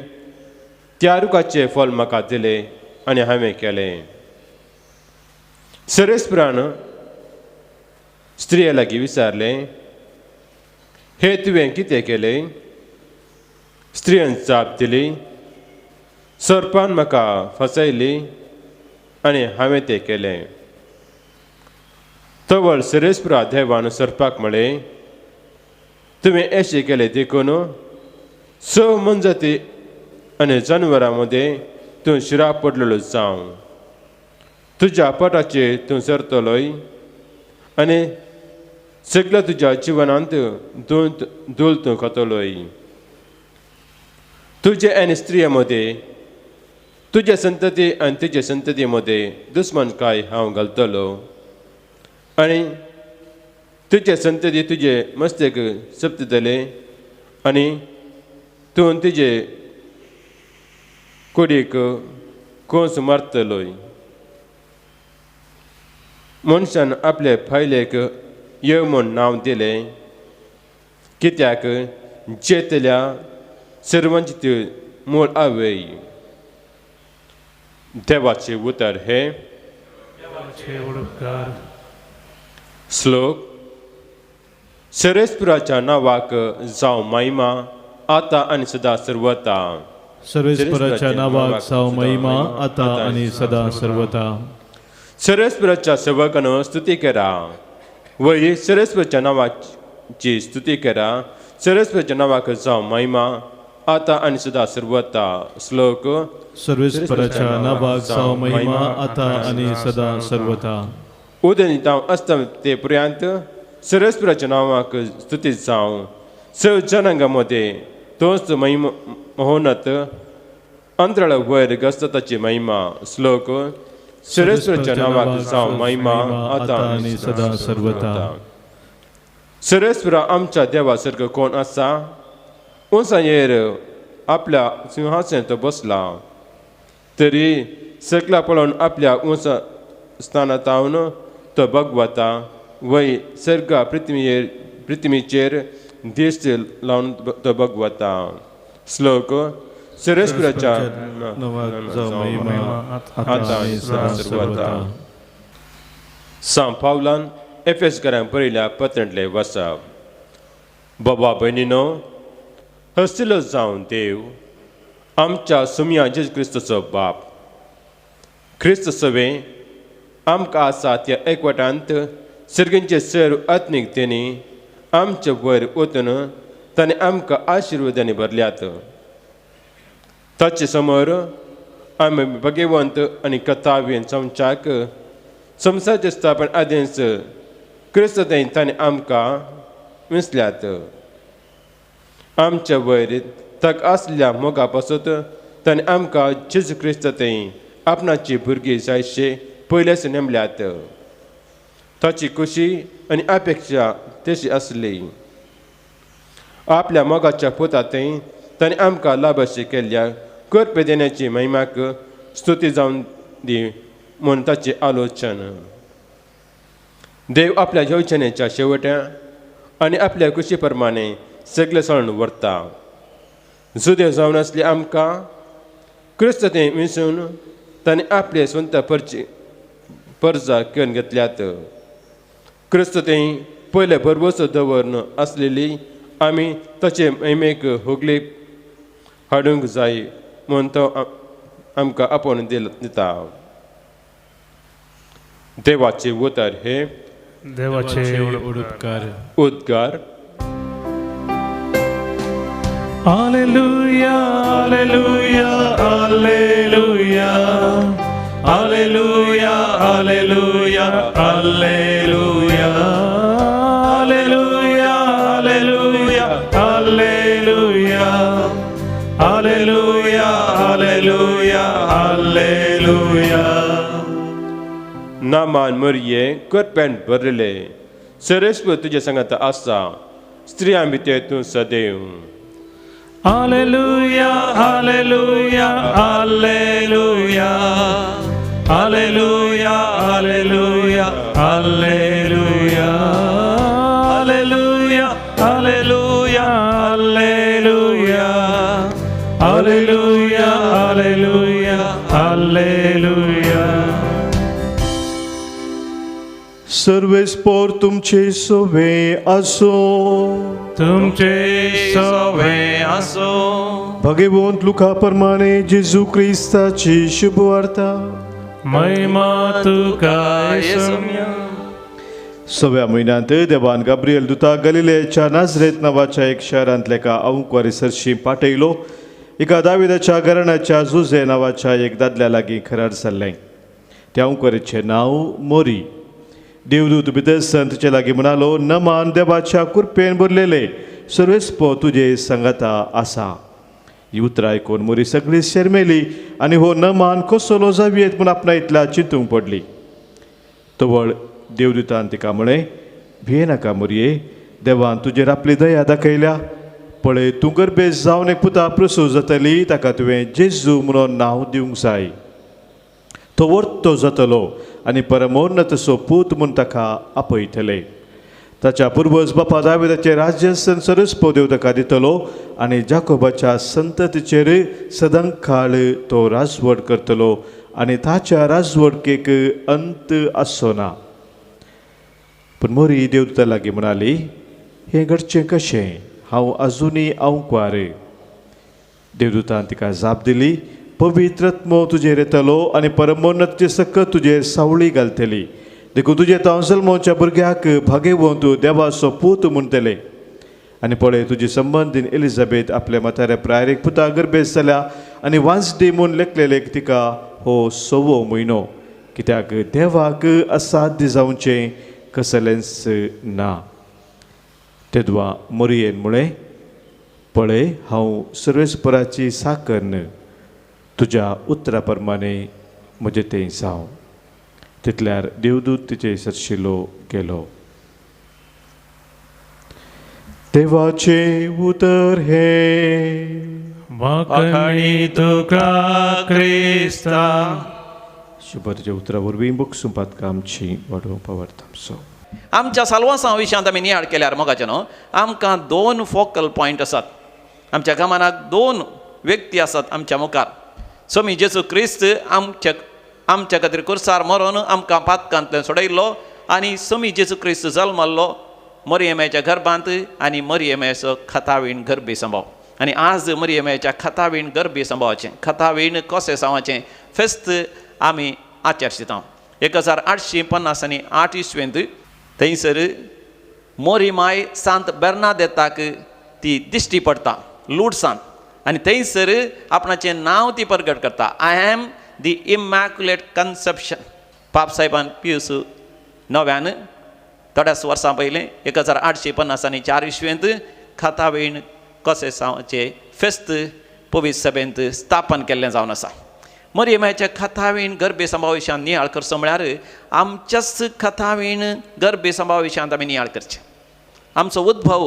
त्या रुखाचें फळ म्हाका दिलें आनी हांवें केलें. सरेस्पुरान स्त्रिये लागीं विचारलें, हे तुवें कितें केलें? स्त्रियेन जाप दिली, सर्पान म्हाका फसयली आनी हांवें तें केलें. तवळ सरेस्पुरा देवान सर्पाक म्हळें, तुवें अशें केलें देखून 6 मनजाती आनी जनावरां मदें तूं शिराप पडलेलो जावं. तुज्या पोटाचेर तूं सरतलोय आनी सगळ्या तुज्या जिवनांत धूळ तूं खातलोय. तुजे आनी स्त्रिये मदें तुजे संतती आनी तुजे संतती मदें दुस्मानकाय हांव घालतलो आनी तुजे संतती तुजे मस्तक सपतले आनी तूं तुजे कुडीक कोंस मारतलोय. मनशान आपले फायलेक येव म्हूण नांव दिलें, कित्याक जेतल्या सर्वांची ती मूळ आवय. देवाचे उतर हे. श्लोक. सरेस्पुराच्या नावाक जावं महिमा आता आनी सदा सर्वता. सर्वेस्पराच्या नावाक जावं महिमा आता आनी सदा सर्वता. सरेस्पुराच्या सेवकान स्तुती करा. वय सरेस्पुराच्या नावाची स्तुती करा. सरेस्पुराच्या नावाक जावं महिमा आता आनी सदा सर्वता. श्लोक. सर्वेस्पराच्या नावाक जावं महिमा आता आनी सदा सर्वता. उदय जावं अस्तम ते पर्यंत सरेस्पुराच्या नावाक स्तुती जावं. 6 जनांगा मदें तोच महोनत अंतराळ वयर गस्तताची महिमा. श्लोक. सरेस्पुराच्या नावाक जावं महिमा आता आनी सदा सर्वता. सरेस्पुरा आमच्या देवा सारको कोण आसा? उंचायेर आपल्या सिंहासनार तो बसला, तरी सकला पळोवन आपल्या उंच स्थानांतावन तो भगवता. वय सर्गा पृथ्वीचेर दिश्ट लावन तो भगवता. श्लोक. सरेस्पुराच्या नावाक जावं महिमा आता आनी सदा सर्वता. सांत पावलान एफेसकारांक बरयल्या पत्रांतलें वचप. बाबा भयणीनो, हस्तिलो जावं देव आमच्या सुम्या जेजू क्रिस्ताचो बाप. क्रिस्त सवे आमकां आसा त्या एकवटांत सर्गींचे सर्व आत्मीकतेनी आमचे वयर वचून ताणें आमकां आशिर्वादांनी भरल्यात. ताचे समोर आमी भगवंत आनी कथावीन समच्याक संवसाराचें स्थापन आदींच क्रिस्तांत ताणें आमकां विसल्यात. आमच्या वयर तक आसल्या मोगा पासत ताणें आमकां जेजू क्रिस्तांत आपणाची भुरगीं जायचे पयलेच नेमल्यात. ताची खुशी आनी अपेक्षा तशी आसली. आपल्या मोगाच्या पुतांत ताणें आमकां लाभाशी केल्ल्या करपे देण्याची महिमाक स्तुती जावन दी म्हूण ताचें आलोचन. देव आपल्या येवजणेच्या शेवट्या आनी आपल्या कुशी प्रमाणे सगळे सण व्हरता. जुदे जावन आसले आमकां क्रिस्त तें विसरून ताणें आपले स्वंत परजा घेवन घेतल्यात. क्रिस्त तें पयले बरोबर दवरून आसलेली आमी ताचे महिमेक होगले हाडूंक जाय म्हूण तो आमकां आपोवन दिता. देवाचे उतर हे देवाचे उडुपकार. उद्गार. Alleluia, Alleluia, Alleluia, Alleluia, Alleluia, Alleluia, Alleluia, Alleluia, Alleluia, Alleluia, Alleluia, Alleluia. नामान मरिये करपेंट भरले सरस्वती तुजे सांगात आसा स्त्रियां भितर तूं सदैव. Alleluia, Alleluia, Alleluia, Alleluia, Alleluia, Alleluia, Alleluia, Alleluia, Alleluia, Alleluia, Alleluia, Alleluia. सर्वे स्पोर तुमचे सोवे असो. तुमचे सवे असो. भगवंत लुका प्रमाणे जेजू ख्रिस्ताची शुभ वार्ता. महिमा तुका येसुम्या. 6व्या म्हयन्यांत देवान गाब्रिएल दुता गलिलेच्या नाझरेत नांवाच्या एक शहरांतल्या एका आंवकवारी सरशी पाठयलो. एका दाविदाच्या घराण्याच्या जुझे नांवाच्या एक दादल्या लागीं खरार जाल्लें. त्या आंवकवारीचें नांव मोरी. देवदूत भितर संतचे लागीं म्हणालो, नमान देवाच्या कृपेन भरलेले सर्वेस्पो तुजे संगता आसा. ही उतरां आयकून मोरी सगळी शर्मेली आनी हो नमान कसलो जावयेत म्हूण आपणा इतल्या चिंतूंक पडली. तवळ देवदूतान तिका म्हळें, भिये नाका मोरये, देवान तुजेर आपली दया दाखयल्या. पळय, तूं गर्भेस जावन एक पुता प्रसूव जातली, ताका तुवें जेजू म्हणून नांव दिवंक जाय. तो वर्तो जातलो आनी परमोन्नतसो पूत म्हूण ताका आपयतले. ताच्या पुर्वज बापा दाविदाचे राज्य सरस्पो देव ताका दितलो आनी जाकोबाच्या संततीचेर सदांकाळ तो राजवट करतलो आनी ताच्या राजवटकेक अंत आसचो ना. पूण मोरी देवदूता लागीं म्हणाली, हें घडचें कशें? हांव आजुनी आंवकवार. देवदूतान तिका जाप दिली, पवित्र आत्मो तुजेर येतलो आनी परमोन्नतचे सकत तुजेर सावळी घालतली. देखून तुजे जल्माच्या भुरग्याक भागेवंत देवाचो पूत म्हणटले. आनी पळय, तुजी संबंदीन एलिझाबेथ आपल्या म्हाताऱ्या प्रायर एक पुता गर्भेस जाल्या आनी वांसडी म्हूण लेखलेले तिका हो 6वो म्हयनो, कित्याक देवाक असाध्य जावचें कसलेंच ना. तेदवा मोरयेन म्हळें, पळय, हांव सर्वेस्पराची साकर्ण, तुज्या उतरा प्रमाणे म्हजें तें जावं. तितल्यार देवदूत तिचे सरशिलो गेलो. देवाचे उतर हे वाखाणी तुका क्रिस्ता. शुभरचे उतरा वरवीं बक्षुपात आमची वाडो पावरतामचो. आमच्या साल्वासा विशयांत आमी नियाळ केल्यार मोगाचे न्हू, आमकां 2 फोकल पॉयंट आसात. आमच्या गमनाक 2 व्यक्ती आसात आमच्या मुखार. स्वामी जेजू क्रिस्त आमच्या खातीर कुर्सार मरोन आमकां पातकांतल्यान सोडयल्लो आनी स्वामी जेजू क्रिस्त जल्मल्लो मरियमेच्या गर्भांत आनी मरियमेचो खतावीण गर्भी संभाव. आनी आज मरियमेच्या खतावीण गर्भी संभावाचें खतावीण कोसे सांवाचें फेस्त आमी आचरशिता. 1850 इसवेंत थंयसर मोरी माय सांत बेर्नादेताक ती दिश्टी पडटा लुडसांत आनी थंयसर आपणाचें नांव ती प्रगट करता. I am the Immaculate Conception. पाप साहेबान पियूस 9व्यान थोड्याच वर्सां पयलीं 1854 इसवेंत खतावीण कोसे सांवाचे फेस्त पवित्र सभेंत स्थापन केल्लें जावन आसा. मरियमेच्या खतावीण गर्भे संभाव विशयांत नियाळ करचो म्हळ्यार आमच्याच खतावीण गर्भे संभाव विशयांत आमी नियाळ करचें. आमचो उद्भव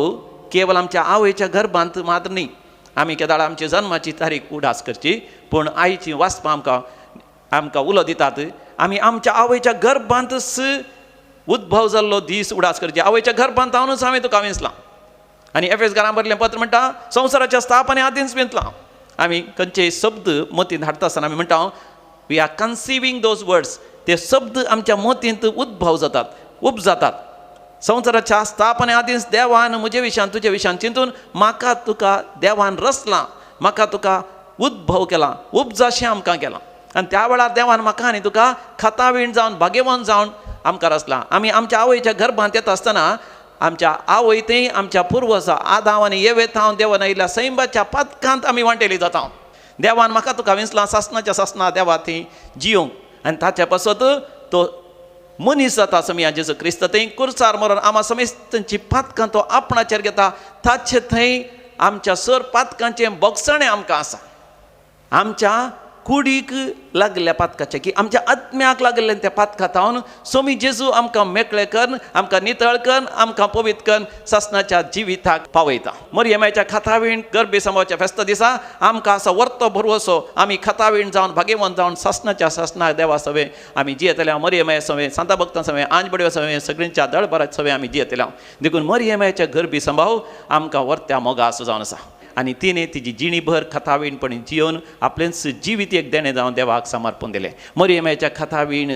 केवळ आमच्या आवयच्या गर्भांत मात्र न्ही. आमी केदाळ आमची जन्माची तारीख उडास करची, पूण आईची वाचपां आमकां उलो दितात. आमी आमच्या आवयच्या गर्भांतच उद्भव जाल्लो दीस उडास करचे आवयच्या गर्भांत हांवूच हांवें तुका विंचलां आनी एफएस घरां भरलें पत्र म्हणटा संवसाराच्या स्थापने आदींच विंचलां. आमी खंयचे शब्द मतींत हाडटा आसतना आमी म्हणटा वी आर कन्सिवींग दोज वर्ड्स. ते शब्द आमच्या मतींत उद्भव जातात, उपजातात. संवसाराच्या स्थापने आदींच देवान म्हजे विशयान तुजे विशयान चिंतून म्हाका तुका देवान रचलां, म्हाका तुका उद्भव केला, उपजाशें आमकां केलां. आनी त्या वेळार देवान म्हाका आनी तुका खतावीण जावन भाग्यवान जावन आमकां रचलां. आमी आमच्या आवयच्या गर्भांत येता आसतना आमच्या आवयतय आमच्या पुर्वजां आदाम आनी येवेत हांव देवान आयिल्ल्या सैंबाच्या पातकांत आमी वांटेली जाता. देवान म्हाका तुका विंचलां सासणाच्या सासणा देवा थंय जियोंक आनी ताच्या पासत तो मनीस जाता समिया जेजू क्रिस्त थंय कुर्सार मरून आमा समेस्तांची पातकां तो आपणाचेर घेता. ताचे थंय आमच्या सर पातकांचें बोगसणें आमकां आसा. आमच्या कुडीक लागल्या पातकाचे की आमच्या आत्म्याक लागलें त्या पातकांतावन सोमी जेजू आमकां मेकळें करन, आमकां नितळ करन, आमकां पवित्र करन सासणाच्या जिविताक पावयता. मरियमाच्या खतावीण गर्भे समाच्या फेस्त दिसा आमकां असो वर्तो भरवसो आमी खतावीण जावन भाग्यवान जावन सासणाच्या सासणा देवा सवे आमी जियेतल्या. मरियमाया सवे सांता भक्तां सवे आंजबडव्या सवे सगळ्यांच्या दळभरात सवे आमी जियेतल्या. देखून मरियमाच्या गर्भी संभाव आमकां वर्त्या मोगा असो जावन आसा. आनी तिणें तिजी जिणीभर खतावीणपणी जियोन आपलेंच जिवीत एक देणें जावन देवाक समर्पण दिलें. मरियमाच्या खतावीण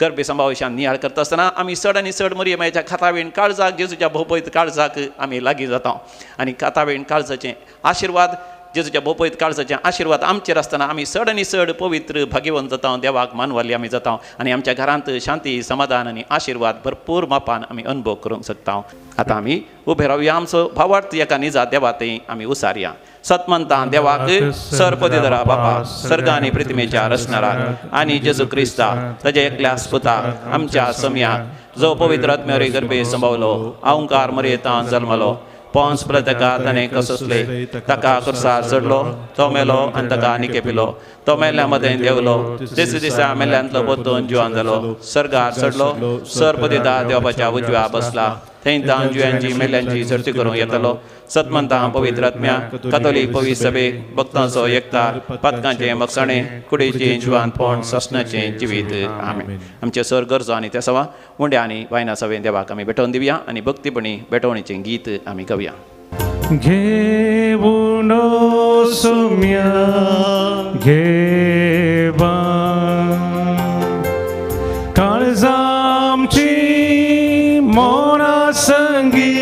गर्भे संभाविशान नियाळ करता आसतना आमी चड आनी चड मरियमाच्या खतावीण काळजाक जेजूच्या भोवपयत काळजाक आमी लागीं जाता. आनी खतावीण काळजाचें आशिर्वाद जेजूच्या भोवपयत काळजाचें आशिर्वाद आमचेर आसतना आमी चड आनी चड पवित्र भाग्यवान जाता, देवाक मानवाली आमी जाता आनी आमच्या घरांत शांती समाधान आनी आशिर्वाद भरपूर मापान आमी अनुभव करूंक शकता. आतां आमी उबे रावया. आमचो भावार्थ एका निजा देवा थंय आमी उसारया. सतमंता देवाक सरपदीधरा बापा सर्ग आनी पृथ्वीच्या रचणाराक आनी जेजू क्रिस्ता ताच्या एकल्या पुताक आमच्या सम्याक जो पवित्र आत्म्यावरी गर्भे संभवलो अवंकार मरयेतां जल्मलो पोंस प्रत्येका ताणें कसोसले ताका कुर्सार चडलो तो मेलो आनी ताका निकेपिलो तो मेल्ल्या मदें देंवलो तिसऱ्या दिसा मेल्ल्यांतलो परतून जिवान जालो सर्गार चडलो सरपदीदा देवाच्या उजव्या बसला थंय तां जिवांची मेल्ल्यांची सर्ती करूंक येतलो. सतमंतां पवित्र आत्म्या कथोलीक पवित्र सभेक भक्तांचो एकतार पातकांचें मगसणें कुडीचें जिवानपण ससनाचें जिवीत आमेन. आमचे सर गरजो आनी त्या सवा उंड्या आनी वायना सवेन देवाक आमी भेटोवन दिवया आनी भक्तीपणी भेटोवणेचें गीत आमी गावया. घेऊन सोम्या घेवा काळजामची मोना संगी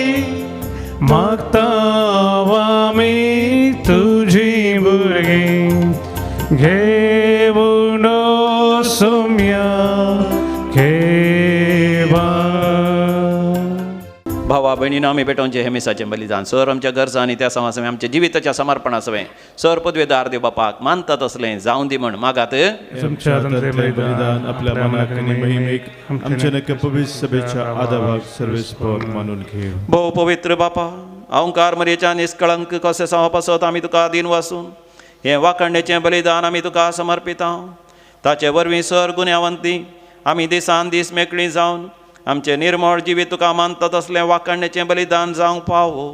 मागतावा मी तुझी भुरगी घेऊन सोम्या घेवा. भावा भयणीन आमी भेटोवचें हेमिसाचें बलिदान सर आमच्या गरजा आनी त्या सवा सवें आमच्या जिविताच्या समर्पणा सवें सर पदवेदार देव बापाक मानतात असलें जावं दी म्हण मागात. बलिदान आपल्या मनाक आनी महिमेक आमच्या नक्की पवित्र सभेच्या आदाभाग सर्वेस्पर मानून घेव. भोव पवित्र बापा अवंकार मरयेच्या निष्कळंक कशें सवा पासत आमी तुका दिन वासून हें वाखणणेचें बलिदान आमी तुका समर्पिता. ताचे वरवीं सर गुन्यांवंती आमी दिसान दीस मेकळीं जावन आमचें निर्मळ जिवीत तुका मानतात असलें वाखणणेचें बलिदान जावंक फावो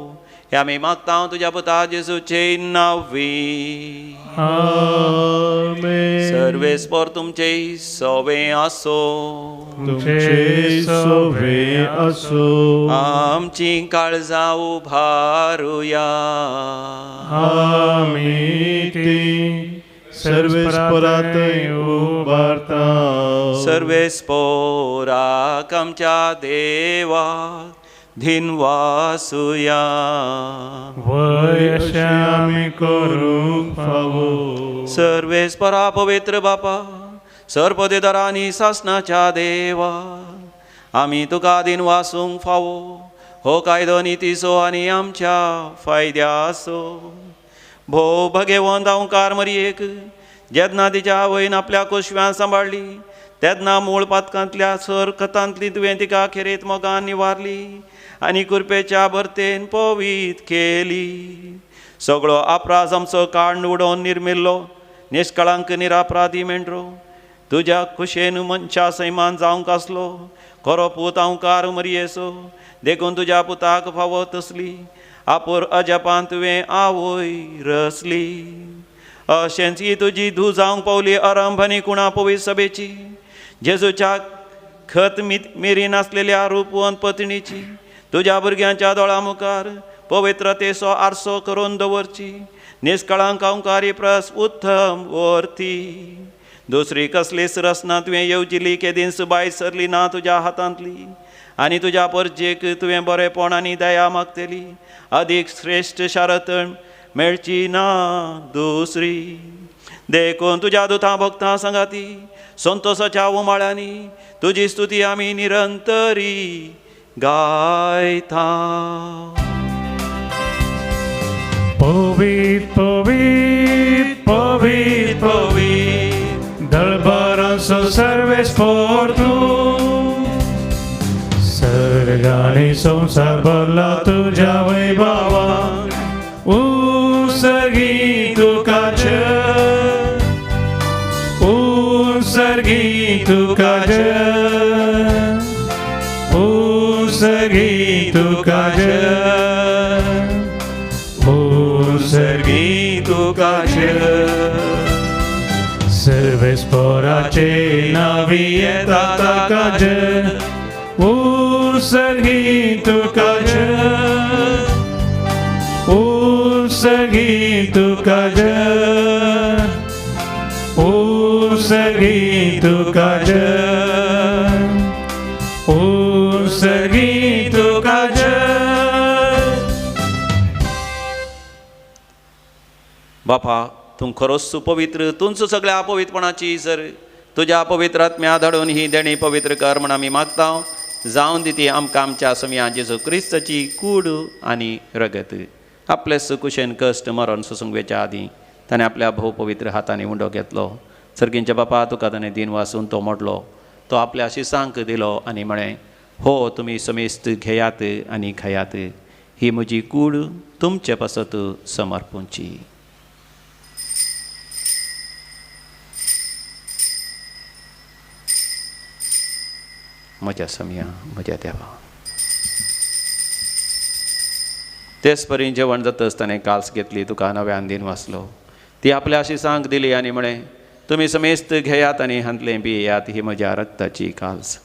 हें आमी मागता तुज्या पुता जेजूचे नांवी. आमेन. सर्वेस्पर तुमचे सवें आसो तुमचे सवे असो आमची काळजां उभारुया. आमी ती सर्वेस्परात उबारता. सर्वेस्पराक आमच्या देवाक धिनवासुया. वय आमी करूंक फावो. सर्वेस्परा पवित्र बापा सरपदेदारा आनी सासणाच्या देवा आमी तुका दिन वासूंक फावो हो कायदो नितीचो आनी आमच्या फायद्याचो. भोव भगेवंत अवंकार मरयेक जेन्ना तिच्या आवयन आपल्या कुशव्यान सांबाळली तेन्ना मूळ पातकांतल्या सर कथांतली तुवें तिका खेरेत मोगान निवारली आनी कुरपेच्या भरतेन पवीत केली. सगळो अपराध आमचो काण उडोवन निर्मिल्लो निश्कळंक निरापराधी मेंढरो तुज्या कुशेन मनशा सैमान जावंक आसलो खरो पूत अवंकार मरयेचो देखून तुज्या पुताक फावो तसली आपूर अजपान तुवें आवय रचली. अशेंच ही तुजी धूव जावंक पावली आरंभ आनी कुणा पवित्र सभेची जेजूच्या खत मिरी नासलेल्या रूपवंत पत्नीची तुझ्या भुरग्यांच्या दोळा मुखार पवित्रतेचो आरसो करून दवरची निष्कळंक अंकारी प्रस उत्तम वर्ती दुसरी कसलीच रसना तुवें येवजिली केदीन सुबाय सरली ना तुज्या हातांतली आनी तुज्या परजेक तुवें बरेपण आनी दया मागतली अदीक श्रेश्ठ शारतण मेळची ना दुसरी देखून तुज्या दुता भक्तां सांगाती संतोषाच्या उमाळ्यांनी तुजी स्तुती आमी निरंतरी गायता. Povit, povit, povit, povit, dălbăranță servesc por tu. Sărgani संसार भरला तुझ्या वैभवा, उसर्गी तुकाच, उसर्गी तुकाच, उसर्गी तुकाच. Sergi tukaç serves porace navieta takac sergi tukac sergi tukac sergi tukac sergi tukac. बापा तूं खरोच सुपवित्र तूंच सगळ्या अपवित्रपणाची सर तुझ्या पवित्र आत्म्या धाडून ही देणी पवित्र कर म्हण आमी मागता जावन दिती आमकां आमच्या समया जेजू क्रिस्ताची कूड आनी रगत आपले सुकुशेन कश्ट मरण सुसंगवेच्या आदीं ताणें आपल्या भोव पवित्र हातांनी उंडो घेतलो सर्गींच्या बापा तुका ताणें दिन वासून तो मोडलो तो आपल्या शिसांक दिलो आनी म्हळें हो तुमी समेस्त घेयात आनी खयात ही म्हजी कूड तुमचे पासत समर्पूंची. म्हज्या समया म्हज्या देवा. तेच परी जेवण जातच ताणें काल्स घेतली तुका नव्यान दिन वाचलो ती आपल्या शिसांक दिली आनी म्हळें तुमी समेस्त घेयात आनी हांतलें पियेयात ही म्हज्या रक्ताची काल्स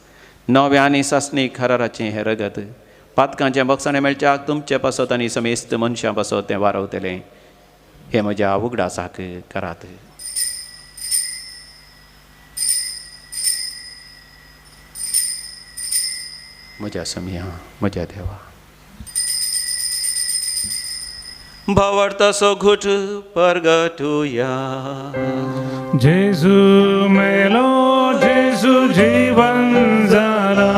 नव्या आनी सासणीक हराराचें हें रगत पातकांचें बक्षाणें मेळच्याक तुमचे पासत आनी समेस्त मनशां पासत तें वारवतलें हे म्हज्या उगडासाक करात. म्हज्या समया म्हज्या देवा. भावार्थाचो घुट परगटुया. जेजू मेलो जेजू जीवन जाला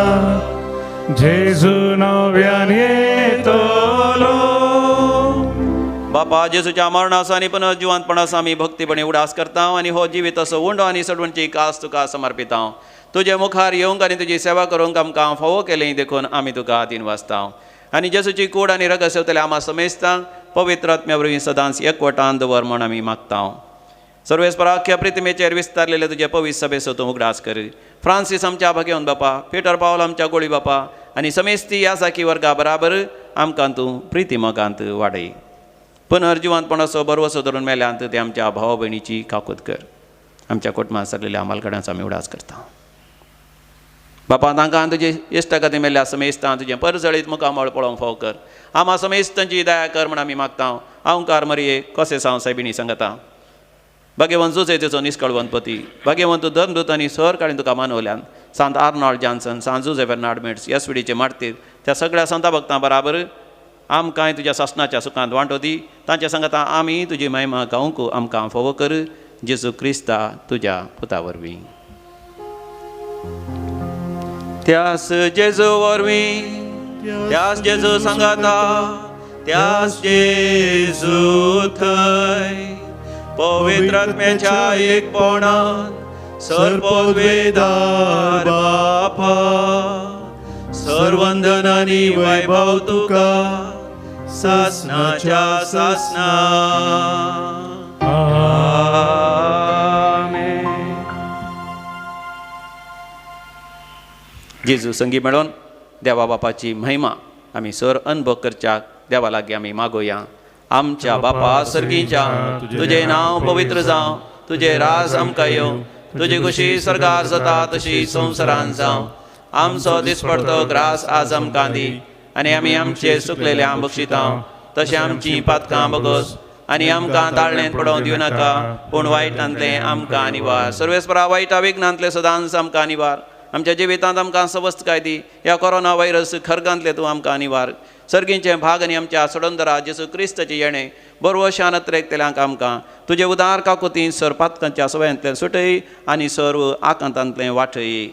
जेजू नव्यान येतलो. बापा जेजूच्या मरणाचो आनी पुनर्जिवंतपणाचो आमी भक्तीपणे उडास करता आनी हो जिवीत असो उंडो आनी सडवणची कास तुका समर्पिता. तुजे मुखार येवंक आनी तुजी सेवा करूंक आमकां फावो केलें देखून आमी तुका दिन वाचता आनी जेजूची कूड आनी रगत सेवतले आमा समेस्तांक पवित्र आत्म्या वरवीं सदांच एकवटान दवर म्हण आमी मागता. सर्वेस्पराख्या प्रितिमेचेर विस्तारलेले तुजे पवित्र सभेचो तूं उगडास कर. फ्रांसीस आमच्या भगेवन बापा पिटर पावल आमच्या गोळी बापा आनी समेस्ती ह्या साकी वर्गा बराबर आमकां तूं प्रितिमगांत वाडय. पुनर्जिवंतपणाचो बरवसो धरून मेल्यांत ते आमच्या भाव भयणीची काकूत कर. आमच्या कुटुंबांत सगळ्या आमालगड्यांचो आमी उडास करता. बापा तांकां तुजे इश्टा खातीर मेल्ल्या समेस्तां तुजें परजळीत मुखामळ पळोवंक फाव कर. आमा समेस्तांची दया कर म्हण आमी मागता. ओंकार मरये कसे साव सायबिणी सांगता. भाग्यवंत जुजेचो निश्कळवंतपती भाग्यवंत धर्मदूत आनी सर काळीन तुका मानवल्यान सांत आर्नॉल्ड जॉन्सन सांत जुजे बेर्नार्ड मिट्स येसविडीचे मारतीर त्या सगळ्या संता भक्तां बराबर आमकांय तुज्या सासणाच्या सुखांत वांटो दी. तांच्या सांगता आमी तुजी महिमा गावंक आमकां फावो कर जेजू क्रिस्ता तुज्या पुता वरवीं. त्यास जेजू वरवीं त्यास जेजू सांगाता त्यास जेजू थंय पवित्र आत्म्याच्या एकपणान सर्वोद्वेदार बापा सर्वंदन आनी वैभव तुका सासणाच्या सासणा. जेजू संगी मेळोन देवा बापाची महिमा आमी सर अनुभव करच्याक देवा लागीं आमी मागोया. आमच्या बापा सर्गीच्या तुजें नांव पवित्र जावं तुजें राज आमकां येवं तुजी खुशी सर्गार जाता तशी संवसारांत जावं. आमचो दिसपडतो ग्रास आज आमकां दी आनी आमी आमचे सुकलेल्या बक्षिता तशें आमची पातकां बगोस आनी आमकां ताळणेंत पडोवंक दिवं नाका पूण वायटांतलें आमकां निवार सर्वेस्परा वायटा विघ्नांतले सदांच आमकां निवार आमच्या जिवितांत आमकां सवस्तकाय दी ह्या कोरोना व्हायरस खरगांतले तूं आमकां निवार सर्गींचे भाग आनी आमच्या सोडोंदरा जेसू क्रिस्ताचे येणे बरवशान त्रेकतेल्यांक आमकां तुजे उदार काकुती सर पातकांच्या सवयांतल्यान सुटय आनी सर्व आकांतांतलें वाटय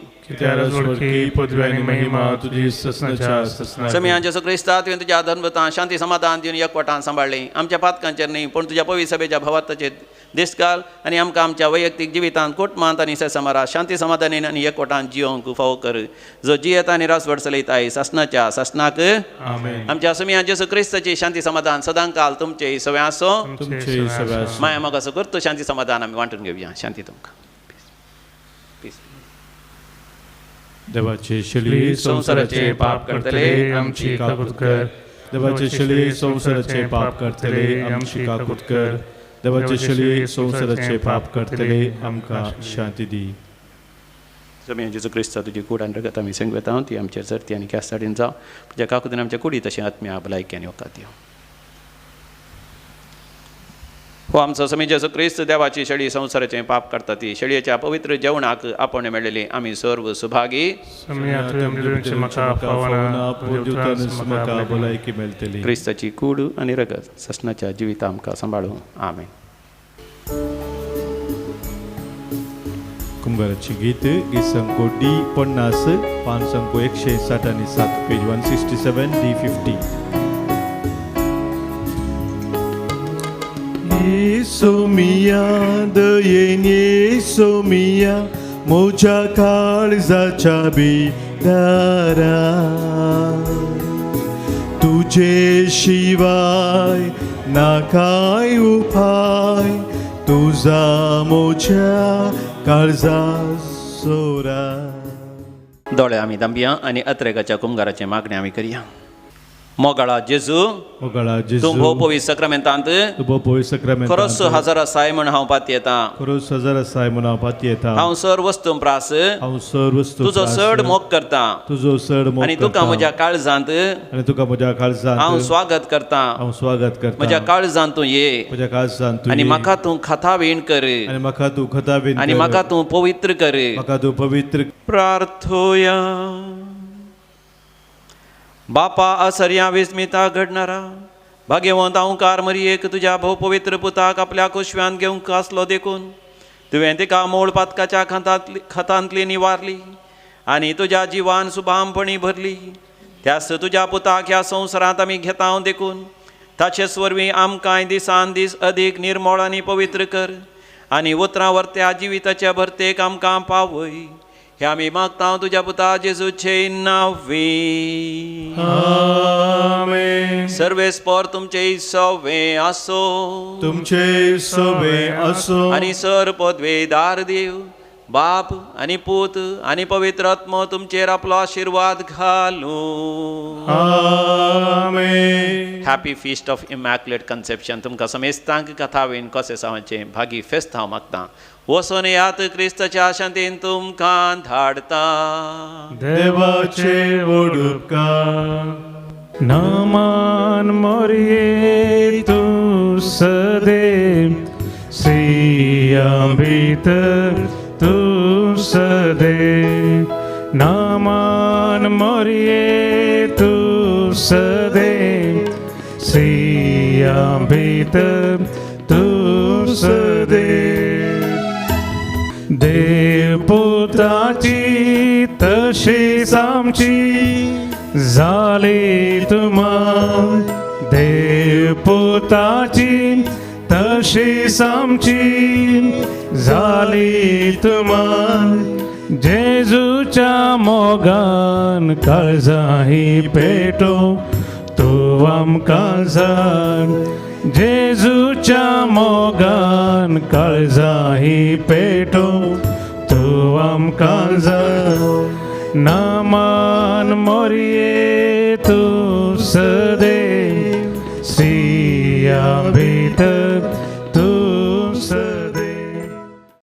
पदवी महिमा तुझी ससनाच्या समियान जेसू क्रिस्ता तुवें तुज्या अदभुतां शांती समाधान दिवन एकवटान सांबाळ्ळी आमच्या पातकांचेर न्ही पूण तुज्या पवित्र सभेच्या भवाताचेर दिस घाल आनी आमकां आमच्या वैयक्तीक जिवितांत कुटुंबांत आनी समारात शांती समाधानीन आनी एकवटान जियोंक फावो कर जो जियेता आनी रासवड चलयताय ससनाच्या ससनाक आमच्या समियान जेसू क्रिस्ताची शांती समाधान सदां काल तुमचे सवय आसो माया मग असं करतो शांती समाधान आमी वांटून घेवया शांती तुमकां देवाचे शली संसाराचे पाप करतले आमची काकूट कर देवाचे शली संसाराचे पाप करतले आमची काकूट कर देवाचे शली संसाराचे पाप करतले आमकां शांती दी समियान जेसू क्रिस्ता तुजी कूड आनी रगत आमी संगवेता ती आमचेर सर्ती आनी केस साडीन जावं तुज्या काकुतीन आमच्या कुडी तशें आत्म्या भलायकी वकात दिवं हो आमचो समी जेसू क्रिस्त देवाची शेळी संसाराचें पाप करता ती शेळयेच्या पवित्र जेवणाक आपण मेळिल्ली आमी सर्व सुभागी भलायकी मेळटली क्रिस्ताची कूड आनी रगत ससनाच्या जिविता आमकां सांबाळूं आमेन कुंभाराची गीत संको डी 50 पान संको 167 पेज 167 D50 Yesu mia दयेन येसु मिया मोच्या काळजाच्या बिदारा तुझे शिवाय ना काय उपाय तुझा मोच्या काळजा सोरा दोळे आमी दांबिया आनी अत्रेगाच्या कुंभाराचे मागणी आमी करया मोगाळा जेजू तूं भोव पवित्र सक्रामेंतांत खरोच हजार आसाय म्हण हांव पाती येता हांव सर वस्तू प्रास तुजो चड मोग करता आनी तुका म्हज्या काळजांत हांव स्वागत करता म्हज्या काळजांत तूं ये आनी म्हाका तूं खता वेण कर आनी म्हाका तूं पवित्र कर प्रार्थोया बापा असर्या विस्मिता घडणारा भाग्यवंत ओंकार मरियेक तुझ्या भोव पवित्र पुताक आपल्या कुशव्यान घेवंक आसलो देखून तुवें तिका मोळ पातकाच्या खतांतली निवारली आनी तुज्या जिवान सुभामपणी भरली त्यास तुज्या पुताक ह्या संवसारांत आमी घेता देखून ताचे स्वरवीं आमकांय दिसान दीस अदीक निर्मळ आनी पवित्र कर आनी उतरां वर्त्या जिविताच्या भरतेक आमकां पावय हे आमी मागता तुज्या पुता जेजूचे नांवी आमेन सर्वेस्पर तुमचे सवे आसो तुमचे सवे असो आनी सर पदवेदार देव बाप आनी पूत आनी पवित्र आत्मो तुमचेर आपलो आशिर्वाद घालूं आमेन happy feast of immaculate conception तुमकां समेस्तांक कथावेन कशें सावांचें भागी फेस्त हांव मागतां वचून यात क्रिस्ताच्या शांतीन तुमकां धाडता देवाचे उपकार नामान मोरये तू सदैव श्रियांबित तू सदैव नामान मोरये तू सदैव श्रियांबित तू सदैव देव पुत्राची तशीच आमची झाली तुमां देव पुताची तशीच आमची झाली तुमां जेजूच्या मोगान काळजाही पेटो तूं आमकां जाण जेजूच्या मोगान काळजाही पेटो तूं आमकां जाण नामान मोरये तू सदैव श्रियांबित